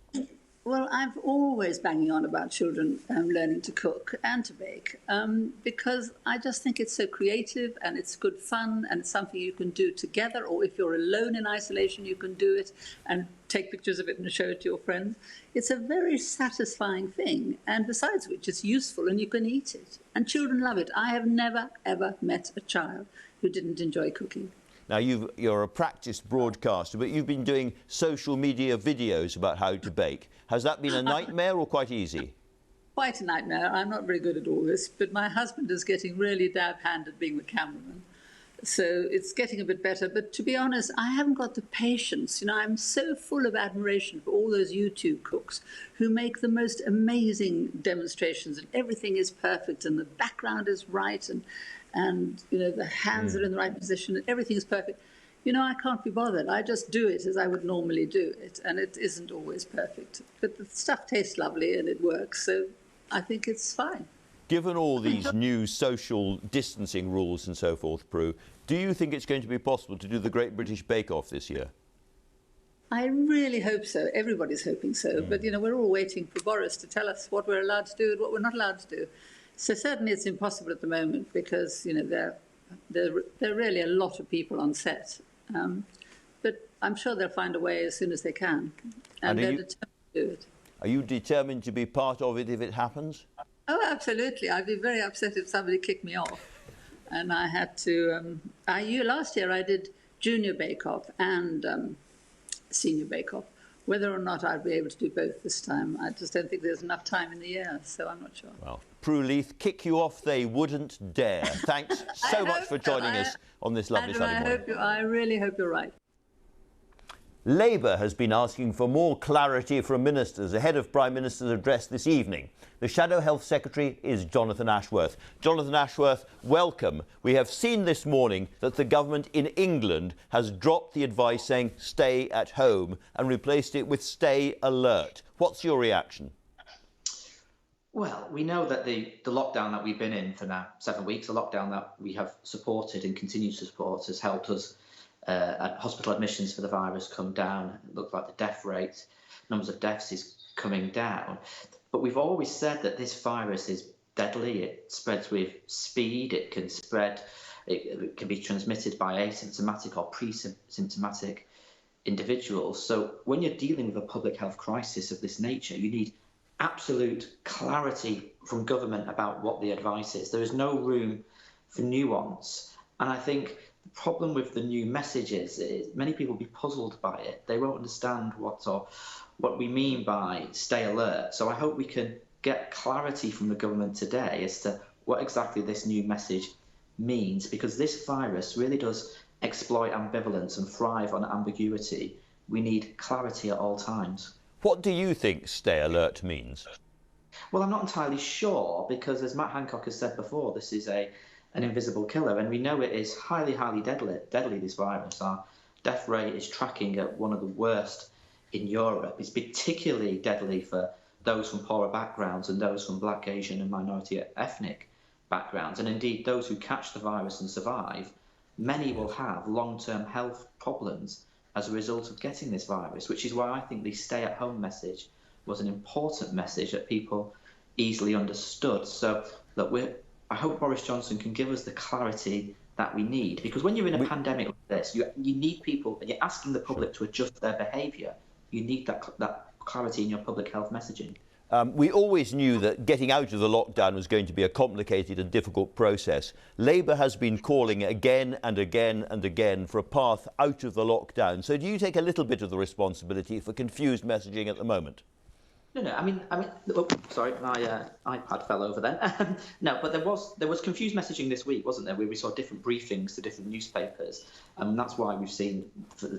Speaker 10: Well, I've always banging on about children learning to cook and to bake because I just think it's so creative and it's good fun and it's something you can do together, or if you're alone in isolation, you can do it and take pictures of it and show it to your friends. It's a very satisfying thing, and besides which, it's useful and you can eat it. And children love it. I have never, ever met a child who didn't enjoy cooking.
Speaker 1: Now, you're a practiced broadcaster, but you've been doing social media videos about how to bake. Has that been a nightmare or quite easy?
Speaker 10: Quite a nightmare. I'm not very good at all this, but my husband is getting really dab-handed being the cameraman. So it's getting a bit better. But to be honest, I haven't got the patience. I'm so full of admiration for all those YouTube cooks who make the most amazing demonstrations and everything is perfect and the background is right and the hands are in the right position and everything is perfect. I can't be bothered. I just do it as I would normally do it, and it isn't always perfect. But the stuff tastes lovely and it works, so I think it's fine.
Speaker 1: Given all these new social distancing rules and so forth, Prue, do you think it's going to be possible to do the Great British Bake Off this year?
Speaker 10: I really hope so. Everybody's hoping so. But, we're all waiting for Boris to tell us what we're allowed to do and what we're not allowed to do. So certainly it's impossible at the moment because, there are really a lot of people on set. But I'm sure they'll find a way as soon as they can. And they're determined to do it. Are
Speaker 1: you determined to be part of it if it happens?
Speaker 10: Oh, absolutely. I'd be very upset if somebody kicked me off. And I had to... last year I did Junior Bake Off and Senior Bake Off, Whether or not I'd be able to do both this time, I just don't think there's enough time in the year, so I'm not sure.
Speaker 1: Well, Prue Leith, kick you off they wouldn't dare. Thanks so much for joining us on this lovely Sunday morning.
Speaker 10: I really hope you're right.
Speaker 1: Labour has been asking for more clarity from ministers ahead of Prime Minister's address this evening. The Shadow Health Secretary is Jonathan Ashworth. Jonathan Ashworth, welcome. We have seen this morning that the government in England has dropped the advice saying stay at home and replaced it with stay alert. What's your reaction?
Speaker 11: Well, we know that the lockdown that we've been in for now 7 weeks, the lockdown that we have supported and continue to support, has helped us hospital admissions for the virus come down. It looks like the death rate, numbers of deaths is coming down. But we've always said that this virus is deadly. It spreads with speed. It can spread. It can be transmitted by asymptomatic or pre-symptomatic individuals. So when you're dealing with a public health crisis of this nature, you need absolute clarity from government about what the advice is. There is no room for nuance. And I think the problem with the new messages is many people will be puzzled by it. They won't understand what we mean by stay alert. So I hope we can get clarity from the government today as to what exactly this new message means, because this virus really does exploit ambivalence and thrive on ambiguity. We need clarity at all times. What do you think stay alert means? Well, I'm not entirely sure, because as Matt Hancock has said before, this is an invisible killer, and we know it is highly, highly deadly, this virus. Our death rate is tracking at one of the worst in Europe. It's particularly deadly for those from poorer backgrounds and those from Black, Asian and minority ethnic backgrounds. And indeed, those who catch the virus and survive, many will have long-term health problems as a result of getting this virus, which is why I think the stay-at-home message was an important message that people easily understood. So look, I hope Boris Johnson can give us the clarity that we need, because when you're in a pandemic like this, you need people, and you're asking the public to adjust their behaviour. You need that clarity in your public health messaging. We always knew that getting out of the lockdown was going to be a complicated and difficult process. Labour has been calling again and again and again for a path out of the lockdown. So do you take a little bit of the responsibility for confused messaging at the moment? No. I mean. Oh, sorry, my iPad fell over then. No, but there was confused messaging this week, wasn't there? Where we saw different briefings to different newspapers, and that's why we've seen,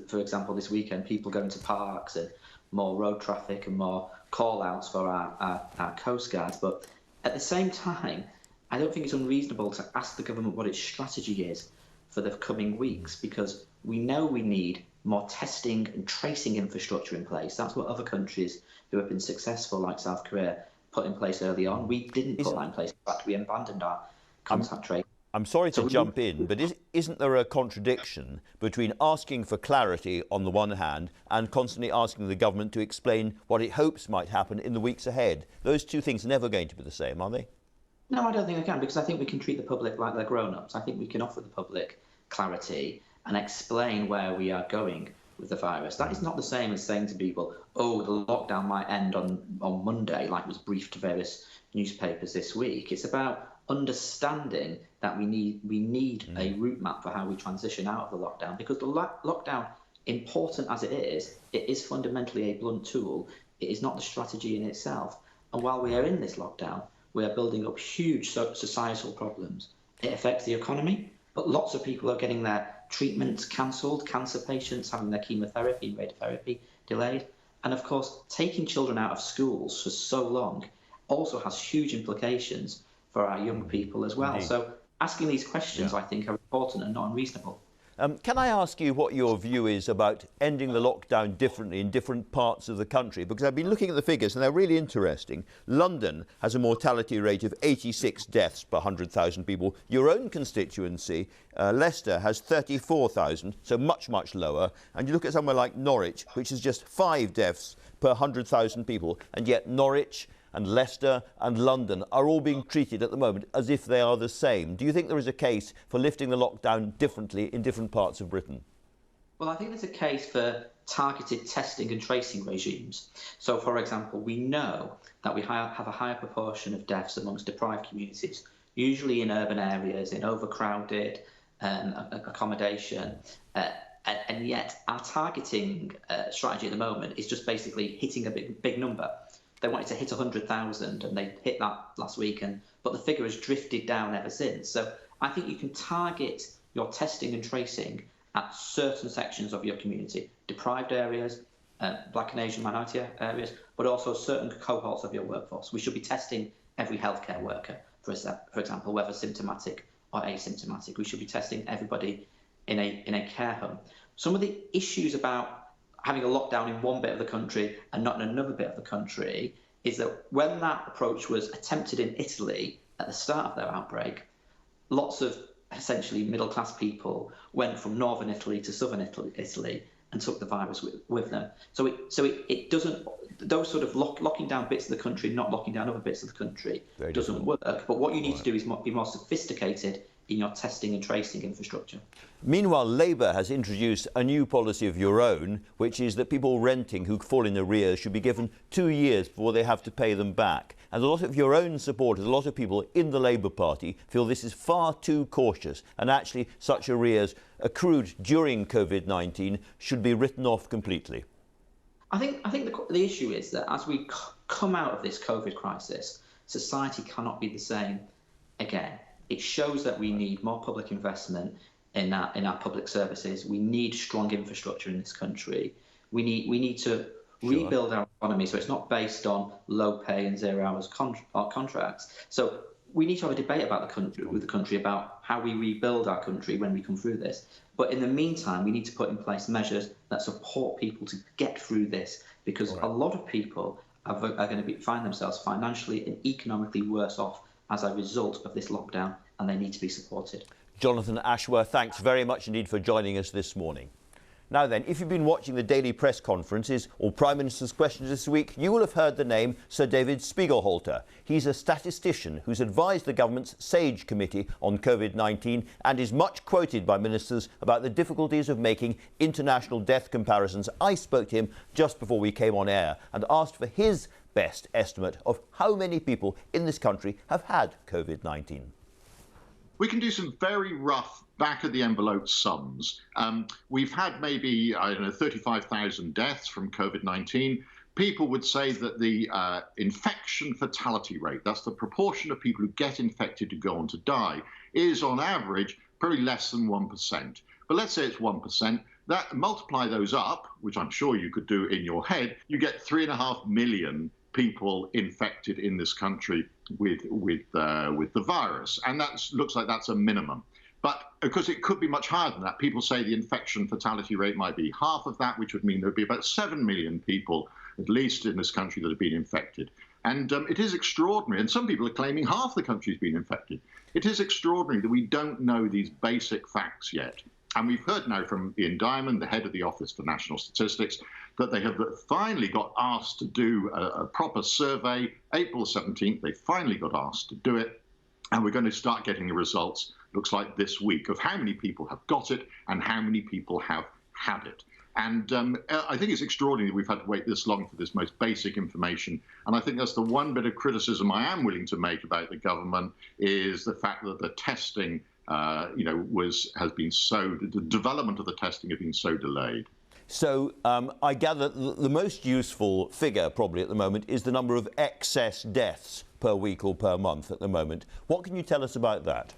Speaker 11: for example, this weekend, people going to parks and more road traffic and more call-outs for our Coast Guards. But at the same time, I don't think it's unreasonable to ask the government what its strategy is for the coming weeks, because we know we need more testing and tracing infrastructure in place. That's what other countries who have been successful, like South Korea, put in place early on. We didn't put that in place. In fact, we abandoned our contact tracing. I'm sorry to jump in, but isn't there a contradiction between asking for clarity on the one hand and constantly asking the government to explain what it hopes might happen in the weeks ahead? Those two things are never going to be the same, are they? No, I don't think they can, because I think we can treat the public like they're grown-ups. I think we can offer the public clarity and explain where we are going with the virus. That is not the same as saying to people, oh, the lockdown might end on Monday, like was briefed to various newspapers this week. It's about understanding that we need a route map for how we transition out of the lockdown, because the lockdown, important as it is fundamentally a blunt tool. It is not the strategy in itself. And while we are in this lockdown, we are building up huge societal problems. It affects the economy, but lots of people are getting their treatments cancelled, cancer patients having their chemotherapy and radiotherapy delayed. And of course, taking children out of schools for so long also has huge implications for our young people as well. Indeed. So asking these questions, I think, are important and not unreasonable. Can I ask you what your view is about ending the lockdown differently in different parts of the country? Because I've been looking at the figures and they're really interesting. London has a mortality rate of 86 deaths per 100,000 people. Your own constituency, Leicester, has 34,000, so much, much lower. And you look at somewhere like Norwich, which is just 5 deaths per 100,000 people, and yet Norwich and Leicester and London are all being treated at the moment as if they are the same. Do you think there is a case for lifting the lockdown differently in different parts of Britain? Well, I think there's a case for targeted testing and tracing regimes. So, for example, we know that we have a higher proportion of deaths amongst deprived communities, usually in urban areas, in overcrowded accommodation. And yet our targeting strategy at the moment is just basically hitting a big number. They wanted to hit 100,000 and they hit that last week, but the figure has drifted down ever since. So I think you can target your testing and tracing at certain sections of your community, deprived areas, Black and Asian minority areas, but also certain cohorts of your workforce. We should be testing every healthcare worker, for example, whether symptomatic or asymptomatic. We should be testing everybody in a care home. Some of the issues about having a lockdown in one bit of the country and not in another bit of the country is that when that approach was attempted in Italy at the start of their outbreak, lots of essentially middle-class people went from northern Italy to southern Italy and took the virus with them. So it doesn't, those sort of locking down bits of the country, not locking down other bits of the country doesn't work. But what you need to do is be more sophisticated in your testing and tracing infrastructure.
Speaker 1: Meanwhile, Labour has introduced a new policy of your own, which is that people renting who fall in arrears should be given 2 years before they have to pay them back. And a lot of your own supporters, a lot of people in the Labour Party feel this is far too cautious, and actually such arrears accrued during COVID-19 should be written off completely.
Speaker 11: I think the issue is that as we come out of this COVID crisis, society cannot be the same again. It shows that we need more public investment in our public services. We need strong infrastructure in this country. We need to rebuild our economy so it's not based on low pay and 0 hours contracts. So we need to have a debate about the country about how we rebuild our country when we come through this. But in the meantime, we need to put in place measures that support people to get through this, because a lot of people are going to find themselves financially and economically worse off as a result of this lockdown, and they need to be supported.
Speaker 1: Jonathan Ashworth, thanks very much indeed for joining us this morning. Now then, if you've been watching the daily press conferences or Prime Minister's questions this week, you will have heard the name Sir David Spiegelhalter. He's a statistician who's advised the government's SAGE committee on COVID-19 and is much quoted by ministers about the difficulties of making international death comparisons. I spoke to him just before we came on air and asked for his best estimate of how many people in this country have had COVID-19.
Speaker 12: We can do some very rough back-of-the-envelope sums. We've had maybe, 35,000 deaths from COVID-19. People would say that the infection fatality rate, that's the proportion of people who get infected to go on to die, is on average probably less than 1%. But let's say it's 1%. That multiply those up, which I'm sure you could do in your head, you get 3.5 million people infected in this country with the virus, and that looks like that's a minimum. But of course, it could be much higher than that. People say the infection fatality rate might be half of that, which would mean there'd be about 7 million people, at least in this country, that have been infected. And it is extraordinary. And some people are claiming half the country's been infected. It is extraordinary that we don't know these basic facts yet. And we've heard now from Ian Diamond, the head of the Office for National Statistics, that they have finally got asked to do a proper survey. April 17th, they finally got asked to do it. And we're going to start getting the results, looks like this week, of how many people have got it and how many people have had it. And I think it's extraordinary that we've had to wait this long for this most basic information. And I think that's the one bit of criticism I am willing to make about the government, is the fact that the testing the development of the testing has been so delayed.
Speaker 1: So I gather the most useful figure probably at the moment is the number of excess deaths per week or per month at the moment. What can you tell us about that?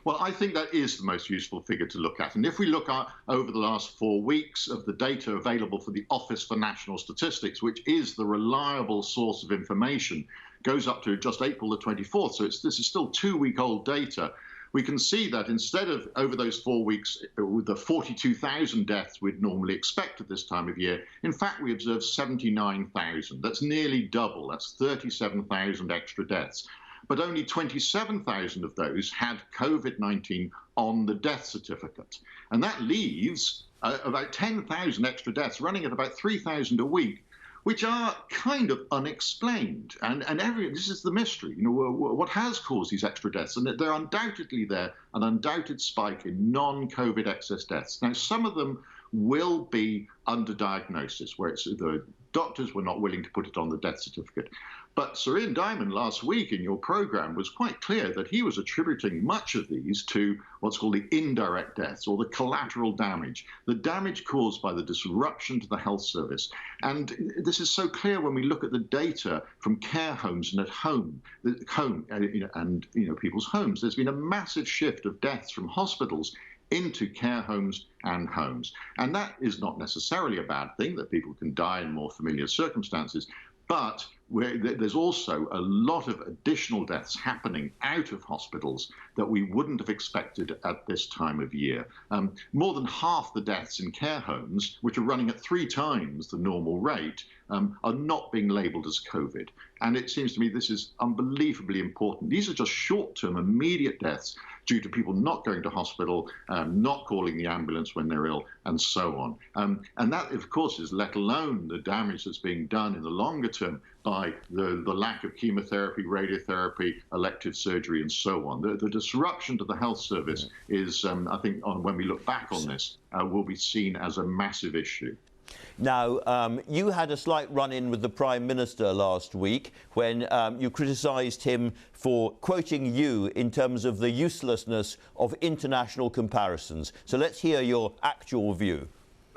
Speaker 12: Well, I think that is the most useful figure to look at. And if we look at over the last 4 weeks of the data available for the Office for National Statistics, which is the reliable source of information, goes up to just April the 24th. So this is still 2-week-old data. We can see that instead of over those 4 weeks, with the 42,000 deaths we'd normally expect at this time of year, in fact, we observed 79,000. That's nearly double. That's 37,000 extra deaths. But only 27,000 of those had COVID-19 on the death certificate. And that leaves about 10,000 extra deaths, running at about 3,000 a week, which are kind of unexplained. And this is the mystery. What has caused these extra deaths? And they're undoubtedly there, an undoubted spike in non-COVID excess deaths. Now, some of them will be under diagnosis, where it's the Doctors were not willing to put it on the death certificate. But Sir Ian Diamond last week in your programme was quite clear that he was attributing much of these to what's called the indirect deaths, or the collateral damage, the damage caused by the disruption to the health service. And this is so clear when we look at the data from care homes and at home and people's homes. There's been a massive shift of deaths from hospitals into care homes and homes. And that is not necessarily a bad thing, that people can die in more familiar circumstances, but there's also a lot of additional deaths happening out of hospitals that we wouldn't have expected at this time of year. More than half the deaths in care homes, which are running at 3 times the normal rate, are not being labelled as COVID. And it seems to me this is unbelievably important. These are just short-term, immediate deaths due to people not going to hospital, not calling the ambulance when they're ill, and so on. And that, of course, is let alone the damage that's being done in the longer term by the lack of chemotherapy, radiotherapy, elective surgery, and so on. The disruption to the health service is, I think, when we look back on this, will be seen as a massive issue.
Speaker 1: Now, you had a slight run-in with the Prime Minister last week when you criticised him for quoting you in terms of the uselessness of international comparisons. So let's hear your actual view.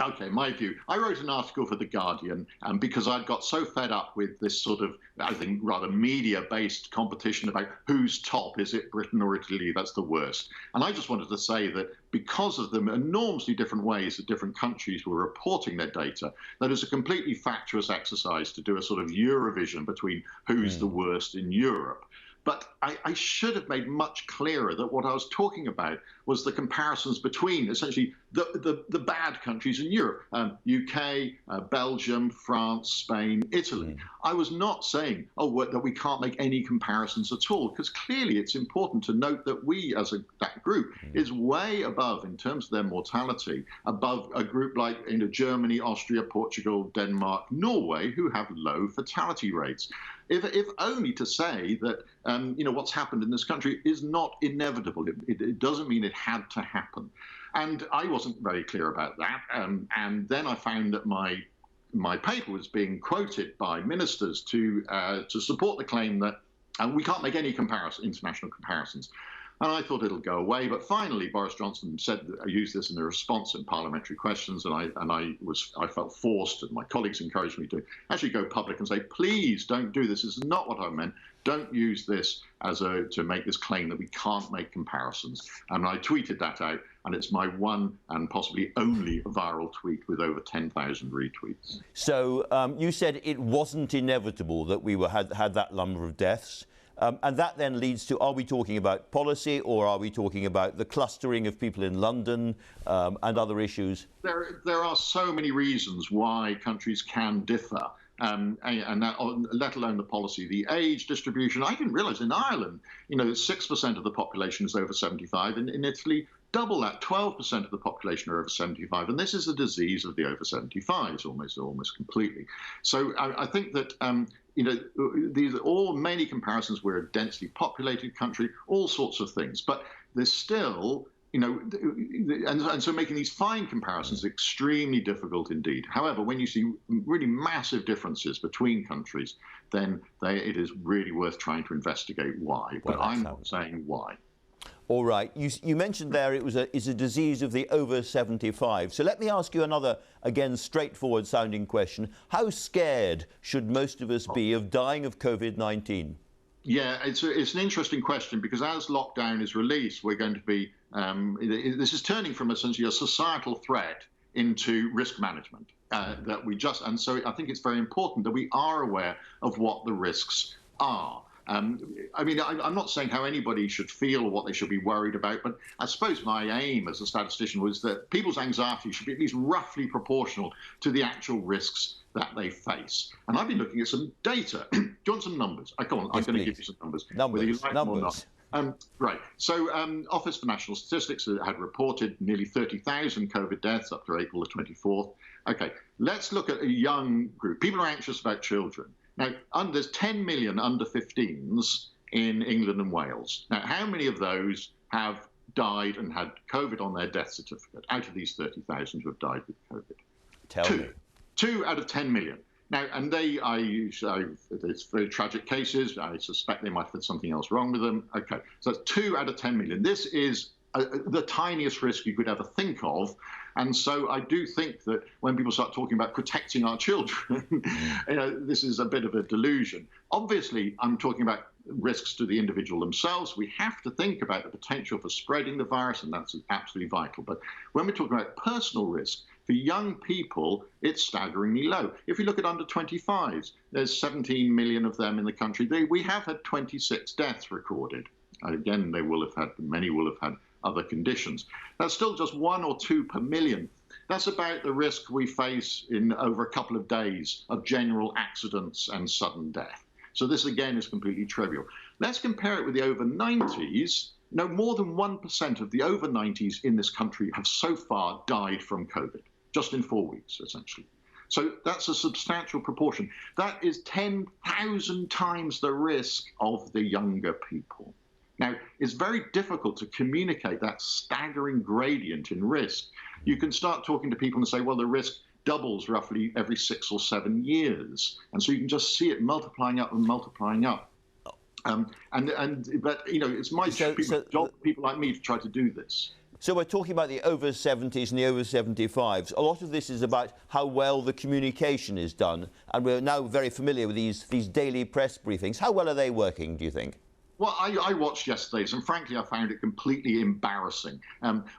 Speaker 12: Okay, my view. I wrote an article for The Guardian because I'd got so fed up with this sort of, I think, rather media-based competition about who's top. Is it Britain or Italy? That's the worst. And I just wanted to say that because of the enormously different ways that different countries were reporting their data, that is a completely fatuous exercise to do a sort of Eurovision between who's the worst in Europe. But I should have made much clearer that what I was talking about was the comparisons between essentially the bad countries in Europe, UK, Belgium, France, Spain, Italy. I was not saying, that we can't make any comparisons at all, because clearly it's important to note that we, as that group, is way above, in terms of their mortality, above a group like Germany, Austria, Portugal, Denmark, Norway, who have low fatality rates. If only to say that, what's happened in this country is not inevitable. It doesn't mean it had to happen. And I wasn't very clear about that. And then I found that my paper was being quoted by ministers to support the claim that we can't make any international comparisons. And I thought it'll go away. But finally, Boris Johnson used this in a response in parliamentary questions, and I felt forced, and my colleagues encouraged me to actually go public and say, please don't do this. This is not what I meant. Don't use this to make this claim that we can't make comparisons. And I tweeted that out, and it's my one and possibly only viral tweet with over 10,000 retweets.
Speaker 1: So you said it wasn't inevitable that we had that number of deaths. And that then leads to, are we talking about policy, or are we talking about the clustering of people in London and other issues?
Speaker 12: There are so many reasons why countries can differ, and that, let alone the policy. The age distribution, I didn't realise in Ireland, 6% of the population is over 75. In Italy, double that, 12% of the population are over 75. And this is a disease of the over 75s almost completely. So I think that these are all many comparisons. We're a densely populated country, all sorts of things. But there's still, and so making these fine comparisons is extremely difficult indeed. However, when you see really massive differences between countries, then it is really worth trying to investigate why. But I'm not saying why.
Speaker 1: All right. You mentioned there it's a disease of the over 75. So let me ask you another, again, straightforward sounding question. How scared should most of us be of dying of COVID-19?
Speaker 12: Yeah, it's an interesting question, because as lockdown is released, we're going to be, this is turning from essentially a societal threat into risk management. And so I think it's very important that we are aware of what the risks are. I'm not saying how anybody should feel or what they should be worried about, but I suppose my aim as a statistician was that people's anxiety should be at least roughly proportional to the actual risks that they face. And I've been looking at some data. Do you want some numbers? Come on, I'm going to give you some numbers. Whether you like them or not. Right. So Office for National Statistics had reported nearly 30,000 COVID deaths up to April the 24th. Okay, let's look at a young group. People are anxious about children. Now, there's 10 million under 15s in England and Wales. Now, how many of those have died and had COVID on their death certificate out of these 30,000 who have died with COVID?
Speaker 1: Tell me.
Speaker 12: 2 out of 10 million. Now, and it's very tragic cases. I suspect they might have had something else wrong with them. Okay, so that's 2 out of 10 million. This is the tiniest risk you could ever think of. And so I do think that when people start talking about protecting our children, this is a bit of a delusion. Obviously, I'm talking about risks to the individual themselves. We have to think about the potential for spreading the virus, and that's absolutely vital. But when we're talking about personal risk, for young people, it's staggeringly low. If you look at under 25s, there's 17 million of them in the country. We have had 26 deaths recorded. Again, many will have had other conditions. That's still just 1 or 2 per million. That's about the risk we face in over a couple of days of general accidents and sudden death. So this, again, is completely trivial. Let's compare it with the over 90s. No, more than 1% of the over 90s in this country have so far died from COVID, just in 4 weeks, essentially. So that's a substantial proportion. That is 10,000 times the risk of the younger people. Now, it's very difficult to communicate that staggering gradient in risk. You can start talking to people and say, well, the risk doubles roughly every 6 or 7 years. And so you can just see it multiplying up and multiplying up. But, it's my job for people like me to try to do this.
Speaker 1: So we're talking about the over 70s and the over 75s. A lot of this is about how well the communication is done. And we're now very familiar with these daily press briefings. How well are they working, do you think?
Speaker 12: Well, I watched yesterday's, and frankly, I found it completely embarrassing.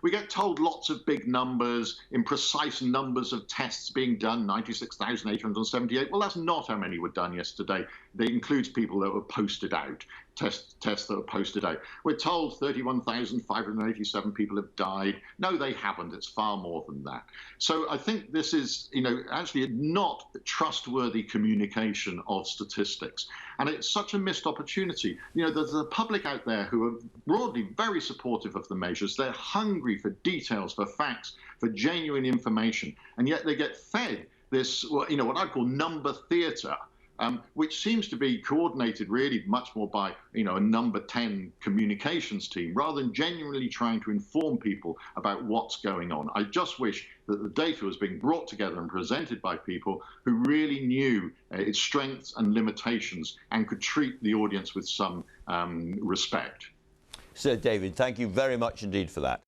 Speaker 12: We get told lots of big numbers, imprecise numbers of tests being done, 96,878. Well, that's not how many were done yesterday. That includes people that were posted out, tests that were posted out. We're told 31,587 people have died. No, they haven't. It's far more than that. So I think this is, actually not trustworthy communication of statistics. And it's such a missed opportunity. There's the public out there who are broadly very supportive of the measures. They're hungry for details, for facts, for genuine information. And yet they get fed this, what I call number theatre, which seems to be coordinated really much more by, a number 10 communications team, rather than genuinely trying to inform people about what's going on. I just wish that the data was being brought together and presented by people who really knew its strengths and limitations and could treat the audience with some respect.
Speaker 1: Sir David, thank you very much indeed for that.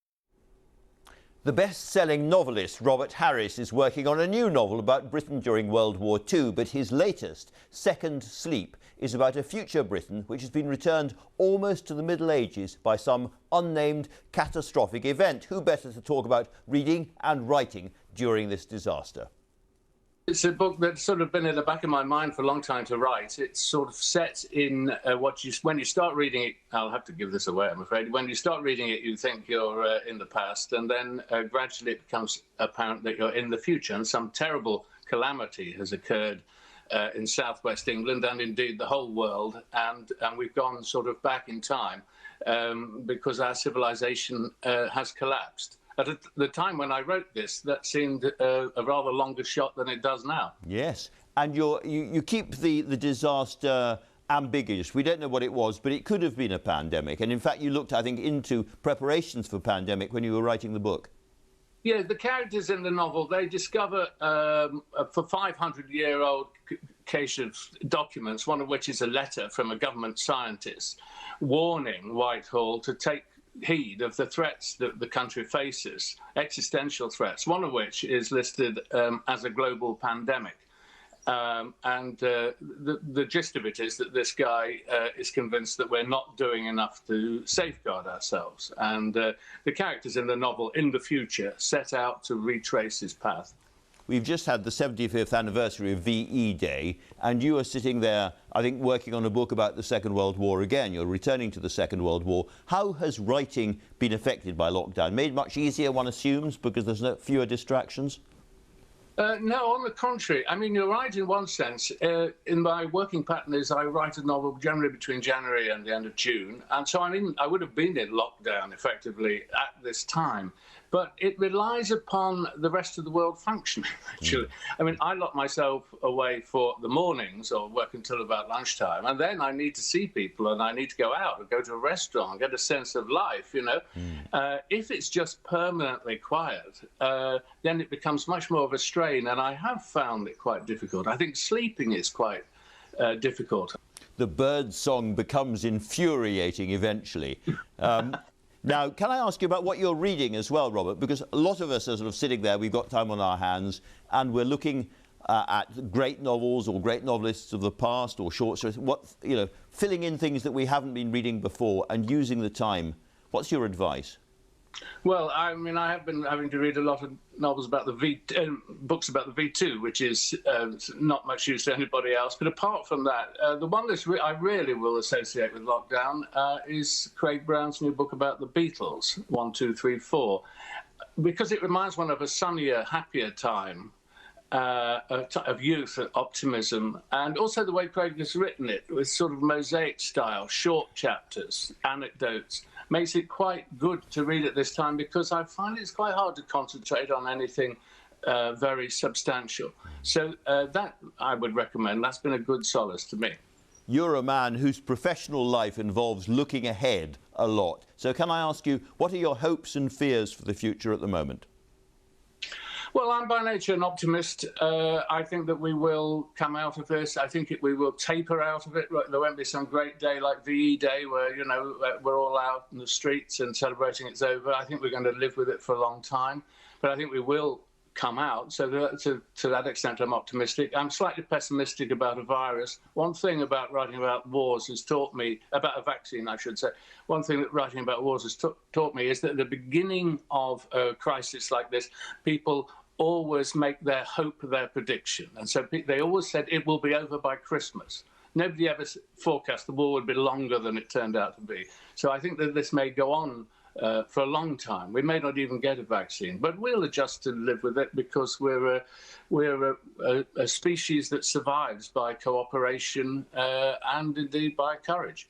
Speaker 1: The best-selling novelist Robert Harris is working on a new novel about Britain during World War II, but his latest, Second Sleep, is about a future Britain which has been returned almost to the Middle Ages by some unnamed catastrophic event. Who better to talk about reading and writing during this disaster?
Speaker 13: It's a book that's sort of been in the back of my mind for a long time to write. It's sort of set in when you start reading it, I'll have to give this away, I'm afraid. When you start reading it, you think you're in the past, and then gradually it becomes apparent that you're in the future, and some terrible calamity has occurred in southwest England and indeed the whole world, and we've gone sort of back in time because our civilization has collapsed. At the time when I wrote this, that seemed a rather longer shot than it does now.
Speaker 1: Yes, and you keep the disaster ambiguous. We don't know what it was, but it could have been a pandemic. And in fact, you looked, I think, into preparations for pandemic when you were writing the book.
Speaker 13: Yeah, the characters in the novel, they discover for 500-year-old cache of documents, one of which is a letter from a government scientist warning Whitehall to take heed of the threats that the country faces, existential threats, one of which is listed as a global pandemic. The gist of it is that this guy is convinced that we're not doing enough to safeguard ourselves. And the characters in the novel in the future set out to retrace his path.
Speaker 1: We've just had the 75th anniversary of VE Day, and you are sitting there, I think, working on a book about the Second World War again. You're returning to the Second World War. How has writing been affected by lockdown? Made much easier, one assumes, because there's fewer distractions?
Speaker 13: No, on the contrary. I mean, you're right in one sense. In my working pattern is I write a novel generally between January and the end of June. And so, I would have been in lockdown effectively at this time. but it relies upon the rest of the world functioning, actually. I mean, I lock myself away for the mornings or work until about lunchtime, and then I need to see people and I need to go out or go to a restaurant, get a sense of life, you know. If it's just permanently quiet, then it becomes much more of a strain, and I have found it quite difficult. I think sleeping is quite difficult.
Speaker 1: The bird song becomes infuriating eventually. Now, can I ask you about what you're reading as well, Robert? Because a lot of us are sort of sitting there, we've got time on our hands, and we're looking at great novels or great novelists of the past or short stories, filling in things that we haven't been reading before and using the time. What's your advice?
Speaker 13: Well, I mean, I have been having to read a lot of novels about the books about the V2, which is not much use to anybody else. But apart from that, the one that I really will associate with lockdown is Craig Brown's new book about the Beatles, 1, 2, 3, 4, because it reminds one of a sunnier, happier time of youth and optimism, and also the way Craig has written it with sort of mosaic style, short chapters, anecdotes, makes it quite good to read at this time, because I find it's quite hard to concentrate on anything very substantial. So that I would recommend. That's been a good solace to me.
Speaker 1: You're a man whose professional life involves looking ahead a lot. So can I ask you, what are your hopes and fears for the future at the moment?
Speaker 13: Well, I'm by nature an optimist. I think that we will come out of this. I think we will taper out of it. There won't be some great day like VE Day where, we're all out in the streets and celebrating it's over. I think we're going to live with it for a long time. But I think we will come out. So to that extent, I'm optimistic. I'm slightly pessimistic about a virus. One thing about writing about wars has taught me, about a vaccine, I should say, one thing that writing about wars has taught me is that at the beginning of a crisis like this, people always make their hope their prediction. And so they always said it will be over by Christmas. Nobody ever forecast the war would be longer than it turned out to be. So I think that this may go on for a long time. We may not even get a vaccine, but we'll adjust to live with it, because we're a species that survives by cooperation and indeed by courage.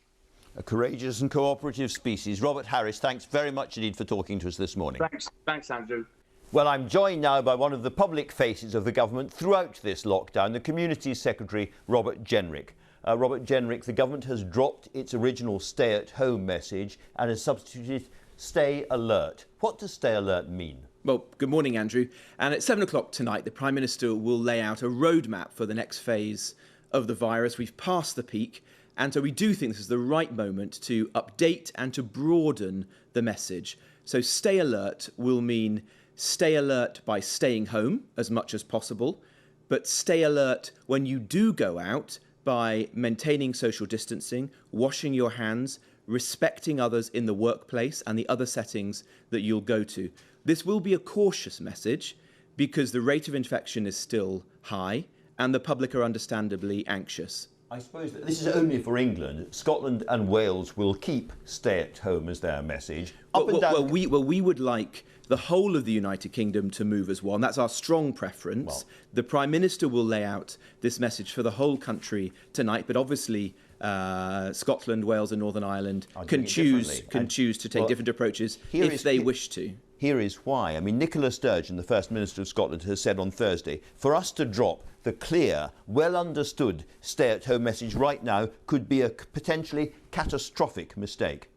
Speaker 1: A courageous and cooperative species. Robert Harris, thanks very much indeed for talking to us this morning.
Speaker 13: Thanks, Andrew.
Speaker 1: Well, I'm joined now by one of the public faces of the government throughout this lockdown, the Communities Secretary, Robert Jenrick. Robert Jenrick, the government has dropped its original stay-at-home message and has substituted stay alert. What does stay alert mean?
Speaker 14: Well, good morning, Andrew. And at 7 o'clock tonight, the Prime Minister will lay out a roadmap for the next phase of the virus. We've passed the peak, and so we do think this is the right moment to update and to broaden the message. So stay alert will mean stay alert by staying home as much as possible, but stay alert when you do go out by maintaining social distancing, washing your hands, respecting others in the workplace and the other settings that you'll go to. This will be a cautious message because the rate of infection is still high and the public are understandably anxious.
Speaker 1: I suppose that this is only for England. Scotland and Wales will keep stay at home as their message.
Speaker 14: We would like the whole of the United Kingdom to move as one. That's our strong preference.
Speaker 1: Well,
Speaker 14: the Prime Minister will lay out this message for the whole country tonight, but obviously Scotland, Wales and Northern Ireland can choose to take different approaches if they wish to.
Speaker 1: Here is why. I mean, Nicola Sturgeon, the First Minister of Scotland, has said on Thursday, for us to drop the clear, well-understood stay-at-home message right now could be a potentially catastrophic mistake.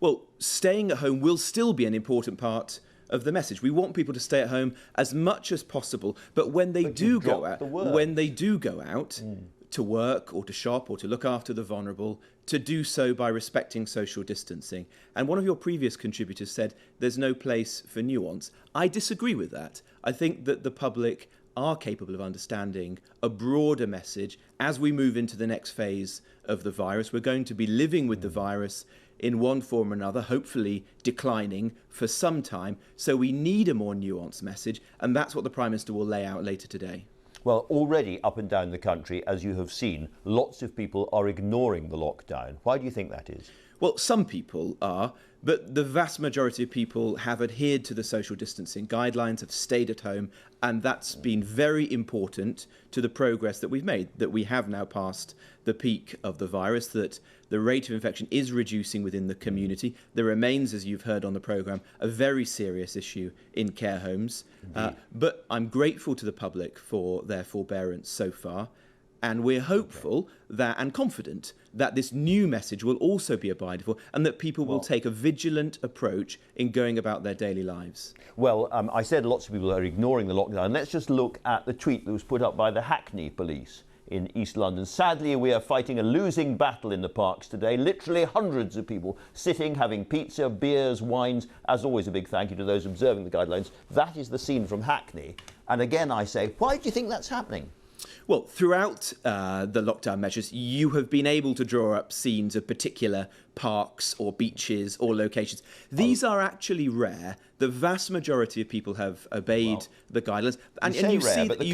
Speaker 14: Well, staying at home will still be an important part of the message. We want people to stay at home as much as possible, but when they do go out, to work or to shop or to look after the vulnerable, to do so by respecting social distancing. And one of your previous contributors said there's no place for nuance. I disagree with that. I think that the public are capable of understanding a broader message as we move into the next phase of the virus. We're going to be living with the virus in one form or another, hopefully declining for some time. So we need a more nuanced message, and that's what the Prime Minister will lay out later today.
Speaker 1: Well, already up and down the country, as you have seen, lots of people are ignoring the lockdown. Why do you think that is?
Speaker 14: Well, some people are, but the vast majority of people have adhered to the social distancing guidelines, have stayed at home, and that's been very important to the progress that we've made, that we have now passed the peak of the virus, that the rate of infection is reducing within the community. There remains, as you've heard on the programme, a very serious issue in care homes. But I'm grateful to the public for their forbearance so far. And we're hopeful that and confident that this new message will also be abided for and that people will take a vigilant approach in going about their daily lives.
Speaker 1: Well, I said lots of people are ignoring the lockdown. Let's just look at the tweet that was put up by the Hackney police in East London. Sadly, we are fighting a losing battle in the parks today. Literally hundreds of people sitting, having pizza, beers, wines. As always, a big thank you to those observing the guidelines. That is the scene from Hackney. And again, I say, why do you think that's happening?
Speaker 14: Well, throughout the lockdown measures, you have been able to draw up scenes of particular parks or beaches or locations. These are actually rare. The vast majority of people have obeyed the guidelines, and you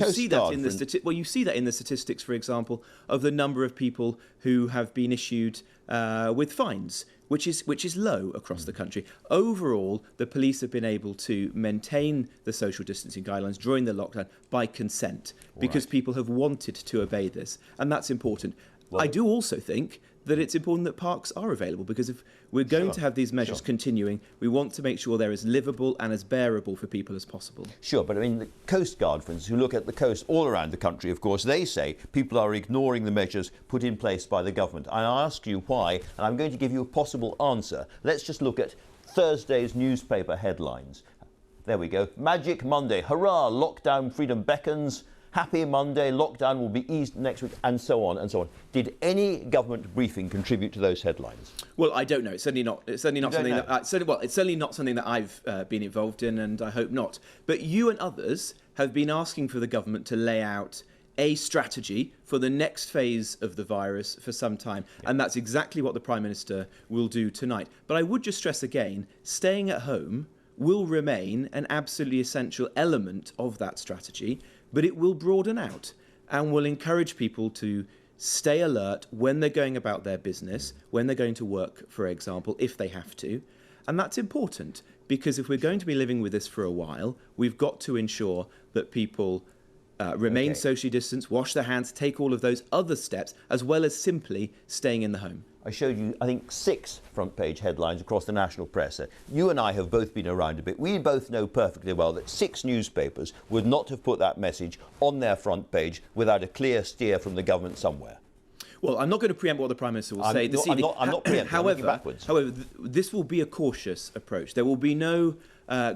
Speaker 14: see that in the statistics, for example, of the number of people who have been issued with fines, which is low across the country. Overall, the police have been able to maintain the social distancing guidelines during the lockdown by consent, because people have wanted to obey this, and that's important. I do also think that it's important that parks are available, because if we're going to have these measures continuing, we want to make sure they're as livable and as bearable for people as possible.
Speaker 1: Sure, but I mean, the Coast Guard, for instance, who look at the coast all around the country, of course, they say people are ignoring the measures put in place by the government. And I ask you why, and I'm going to give you a possible answer. Let's just look at Thursday's newspaper headlines. There we go. Magic Monday. Hurrah, lockdown freedom beckons. Happy Monday, lockdown will be eased next week, and so on and so on. Did any government briefing contribute to those headlines?
Speaker 14: Well, I don't know. It's certainly not something that I've been involved in, and I hope not. But you and others have been asking for the government to lay out a strategy for the next phase of the virus for some time, and that's exactly what the Prime Minister will do tonight. But I would just stress again, staying at home will remain an absolutely essential element of that strategy, but it will broaden out and will encourage people to stay alert when they're going about their business, when they're going to work, for example, if they have to. And that's important, because if we're going to be living with this for a while, we've got to ensure that people remain socially distanced, wash their hands, take all of those other steps, as well as simply staying in the home.
Speaker 1: I showed you, I think, 6 front-page headlines across the national press. You and I have both been around a bit. We both know perfectly well that 6 newspapers would not have put that message on their front page without a clear steer from the government somewhere.
Speaker 14: Well, I'm not going to preempt what the Prime Minister will say this evening.
Speaker 1: I'm not preempting.
Speaker 14: However, this will be a cautious approach. There will be no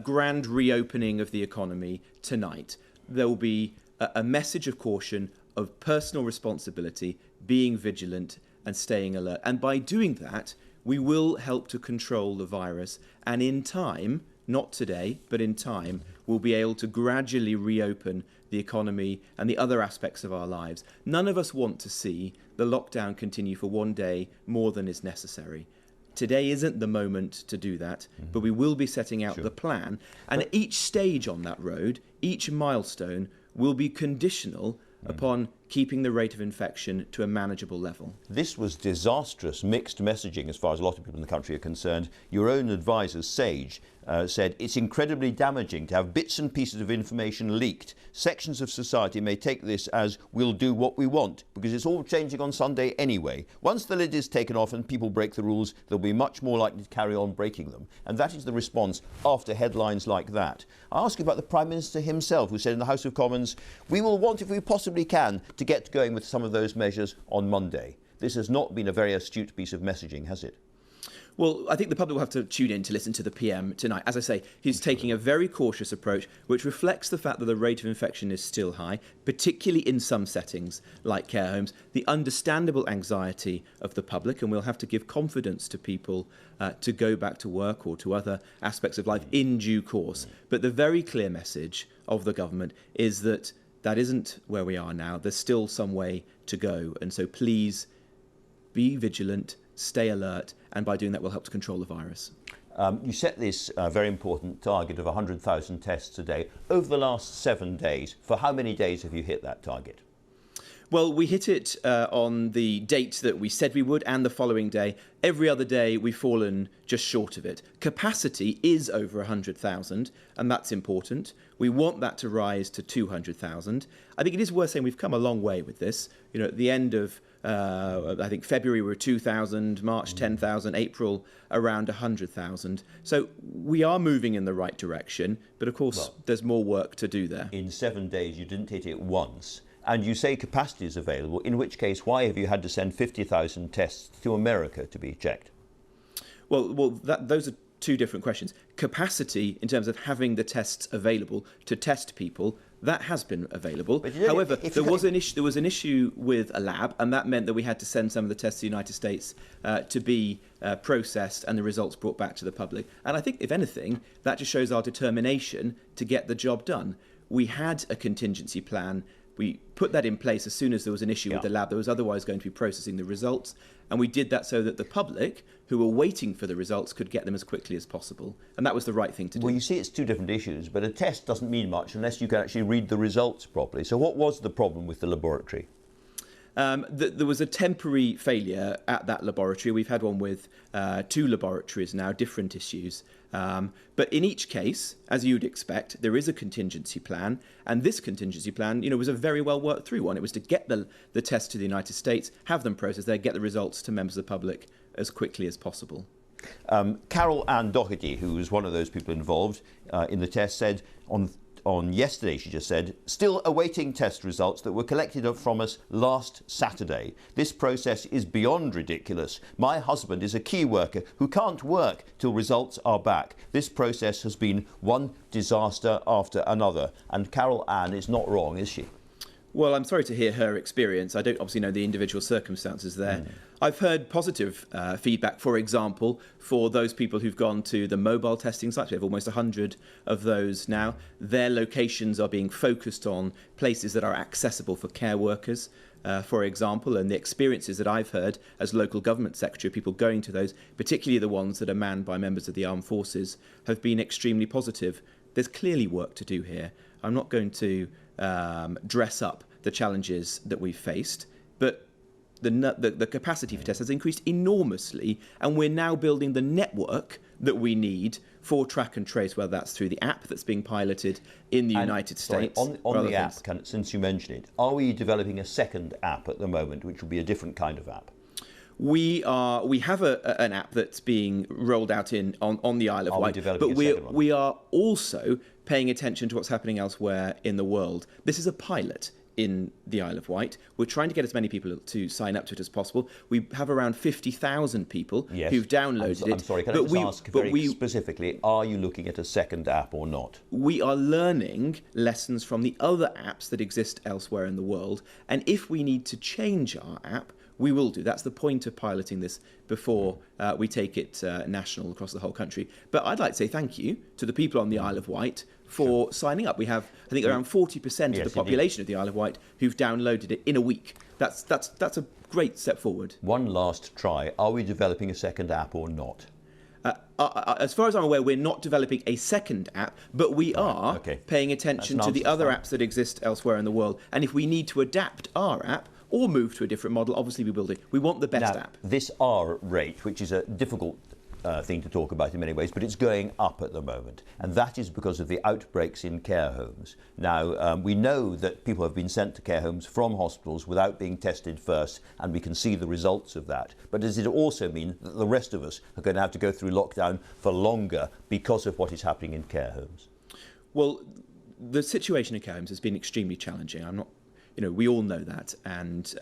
Speaker 14: grand reopening of the economy tonight. There will be a message of caution, of personal responsibility, being vigilant and staying alert. And by doing that, we will help to control the virus. And in time, not today, but in time, we'll be able to gradually reopen the economy and the other aspects of our lives. None of us want to see the lockdown continue for one day more than is necessary. Today isn't the moment to do that, but we will be setting out the plan. And each stage on that road, each milestone, will be conditional upon keeping the rate of infection to a manageable level.
Speaker 1: This was disastrous mixed messaging as far as a lot of people in the country are concerned. Your own advisor, Sage, said it's incredibly damaging to have bits and pieces of information leaked. Sections of society may take this as we'll do what we want because it's all changing on Sunday anyway. Once the lid is taken off and people break the rules, they'll be much more likely to carry on breaking them. And that is the response after headlines like that. I ask you about the Prime Minister himself, who said in the House of Commons, we will want, if we possibly can, to get going with some of those measures on Monday. This has not been a very astute piece of messaging, has it?
Speaker 14: Well, I think the public will have to tune in to listen to the PM tonight. As I say, he's taking a very cautious approach, which reflects the fact that the rate of infection is still high, particularly in some settings like care homes, the understandable anxiety of the public, and we'll have to give confidence to people to go back to work or to other aspects of life in due course. But the very clear message of the government is that that isn't where we are now. There's still some way to go. And so please be vigilant, stay alert, and by doing that, we'll help to control the virus.
Speaker 1: You set this very important target of 100,000 tests a day over the last 7 days. For how many days have you hit that target?
Speaker 14: Well, we hit it on the date that we said we would and the following day. Every other day we've fallen just short of it. Capacity is over 100,000 and that's important. We want that to rise to 200,000. I think it is worth saying we've come a long way with this. You know, at the end of I think February we were 2,000, March 10,000, April around 100,000. So we are moving in the right direction, but of course there's more work to do there.
Speaker 1: In 7 days you didn't hit it once. And you say capacity is available, in which case, why have you had to send 50,000 tests to America to be checked?
Speaker 14: Well, those are two different questions. Capacity, in terms of having the tests available to test people, that has been available. However, there was an issue with a lab, and that meant that we had to send some of the tests to the United States to be processed and the results brought back to the public. And I think, if anything, that just shows our determination to get the job done. We had a contingency plan. We put that in place as soon as there was an issue with the lab that was otherwise going to be processing the results. And we did that so that the public, who were waiting for the results, could get them as quickly as possible. And that was the right thing to do.
Speaker 1: Well, you see, it's two different issues, but a test doesn't mean much unless you can actually read the results properly. So what was the problem with the laboratory?
Speaker 14: There was a temporary failure at that laboratory. We've had one with 2 laboratories now, different issues. But in each case, as you'd expect, there is a contingency plan. And this contingency plan, you know, was a very well worked through one. It was to get the test to the United States, have them processed there, get the results to members of the public as quickly as possible.
Speaker 1: Carol Ann Doherty, who was one of those people involved in the test, said on yesterday, she just said, still awaiting test results that were collected from us last Saturday. This process is beyond ridiculous. My husband is a key worker who can't work till results are back. This process has been one disaster after another. And Carol Ann is not wrong, is she?
Speaker 14: Well, I'm sorry to hear her experience. I don't obviously know the individual circumstances there. I've heard positive feedback, for example, for those people who've gone to the mobile testing sites. We have almost 100 of those now. Their locations are being focused on places that are accessible for care workers, for example, and the experiences that I've heard as local government secretary, people going to those, particularly the ones that are manned by members of the armed forces, have been extremely positive. There's clearly work to do here. I'm not going to dress up the challenges that we've faced, but the capacity for tests has increased enormously, and we're now building the network that we need for track and trace, whether that's through the app that's being piloted in the United States.
Speaker 1: On the app, since you mentioned it, are we developing a second app at the moment, which will be a different kind of app?
Speaker 14: We have an app that's being rolled out on the Isle of Wight, but we are also paying attention to what's happening elsewhere in the world. This is a pilot in the Isle of Wight. We're trying to get as many people to sign up to it as possible. We have around 50,000 people who've downloaded it.
Speaker 1: I'm sorry, can I just ask very specifically, are you looking at a second app or not?
Speaker 14: We are learning lessons from the other apps that exist elsewhere in the world, and if we need to change our app, we will do. That's the point of piloting this before we take it national across the whole country. But I'd like to say thank you to the people on the Isle of Wight for signing up. We have, I think, around 40% of the population of the Isle of Wight who've downloaded it in a week. That's a great step forward.
Speaker 1: One last try. Are we developing a second app or not?
Speaker 14: As far as I'm aware, we're not developing a second app, but we are paying attention to the other apps that exist elsewhere in the world. And if we need to adapt our app or move to a different model, obviously we will do. We want the best app.
Speaker 1: This R rate, which is a difficult thing to talk about in many ways, but it's going up at the moment, and that is because of the outbreaks in care homes. Now, we know that people have been sent to care homes from hospitals without being tested first, and we can see the results of that. But does it also mean that the rest of us are going to have to go through lockdown for longer because of what is happening in care homes?
Speaker 14: Well, the situation in care homes has been extremely challenging. We all know that, and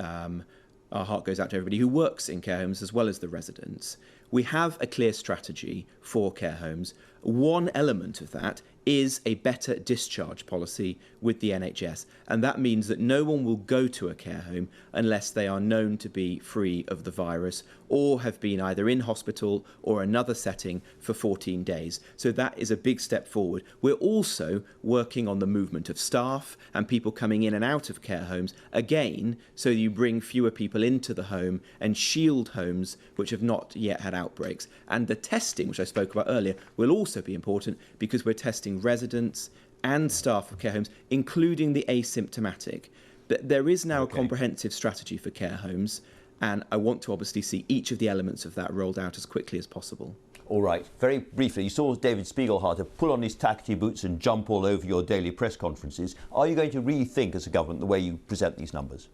Speaker 14: our heart goes out to everybody who works in care homes as well as the residents. We have a clear strategy for care homes. One element of that is a better discharge policy with the NHS, and that means that no one will go to a care home unless they are known to be free of the virus or have been either in hospital or another setting for 14 days. So that is a big step forward. We're also working on the movement of staff and people coming in and out of care homes, again, so you bring fewer people into the home and shield homes which have not yet had outbreaks. And the testing, which I spoke about earlier, will also be important because we're testing residents and staff of care homes, including the asymptomatic. There is now a comprehensive strategy for care homes, and I want to obviously see each of the elements of that rolled out as quickly as possible.
Speaker 1: All right, very briefly, you saw David Spiegelhalter pull on his taxi boots and jump all over your daily press conferences. Are you going to rethink as a government the way you present these numbers?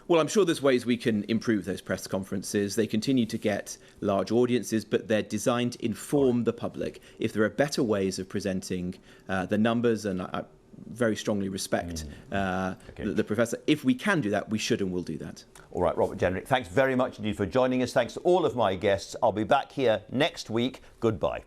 Speaker 14: Well, I'm sure there's ways we can improve those press conferences. They continue to get large audiences, but they're designed to inform the public. If there are better ways of presenting the numbers, and I very strongly respect the professor, if we can do that, we should and will do that.
Speaker 1: All right, Robert Jenrick, thanks very much indeed for joining us. Thanks to all of my guests. I'll be back here next week. Goodbye.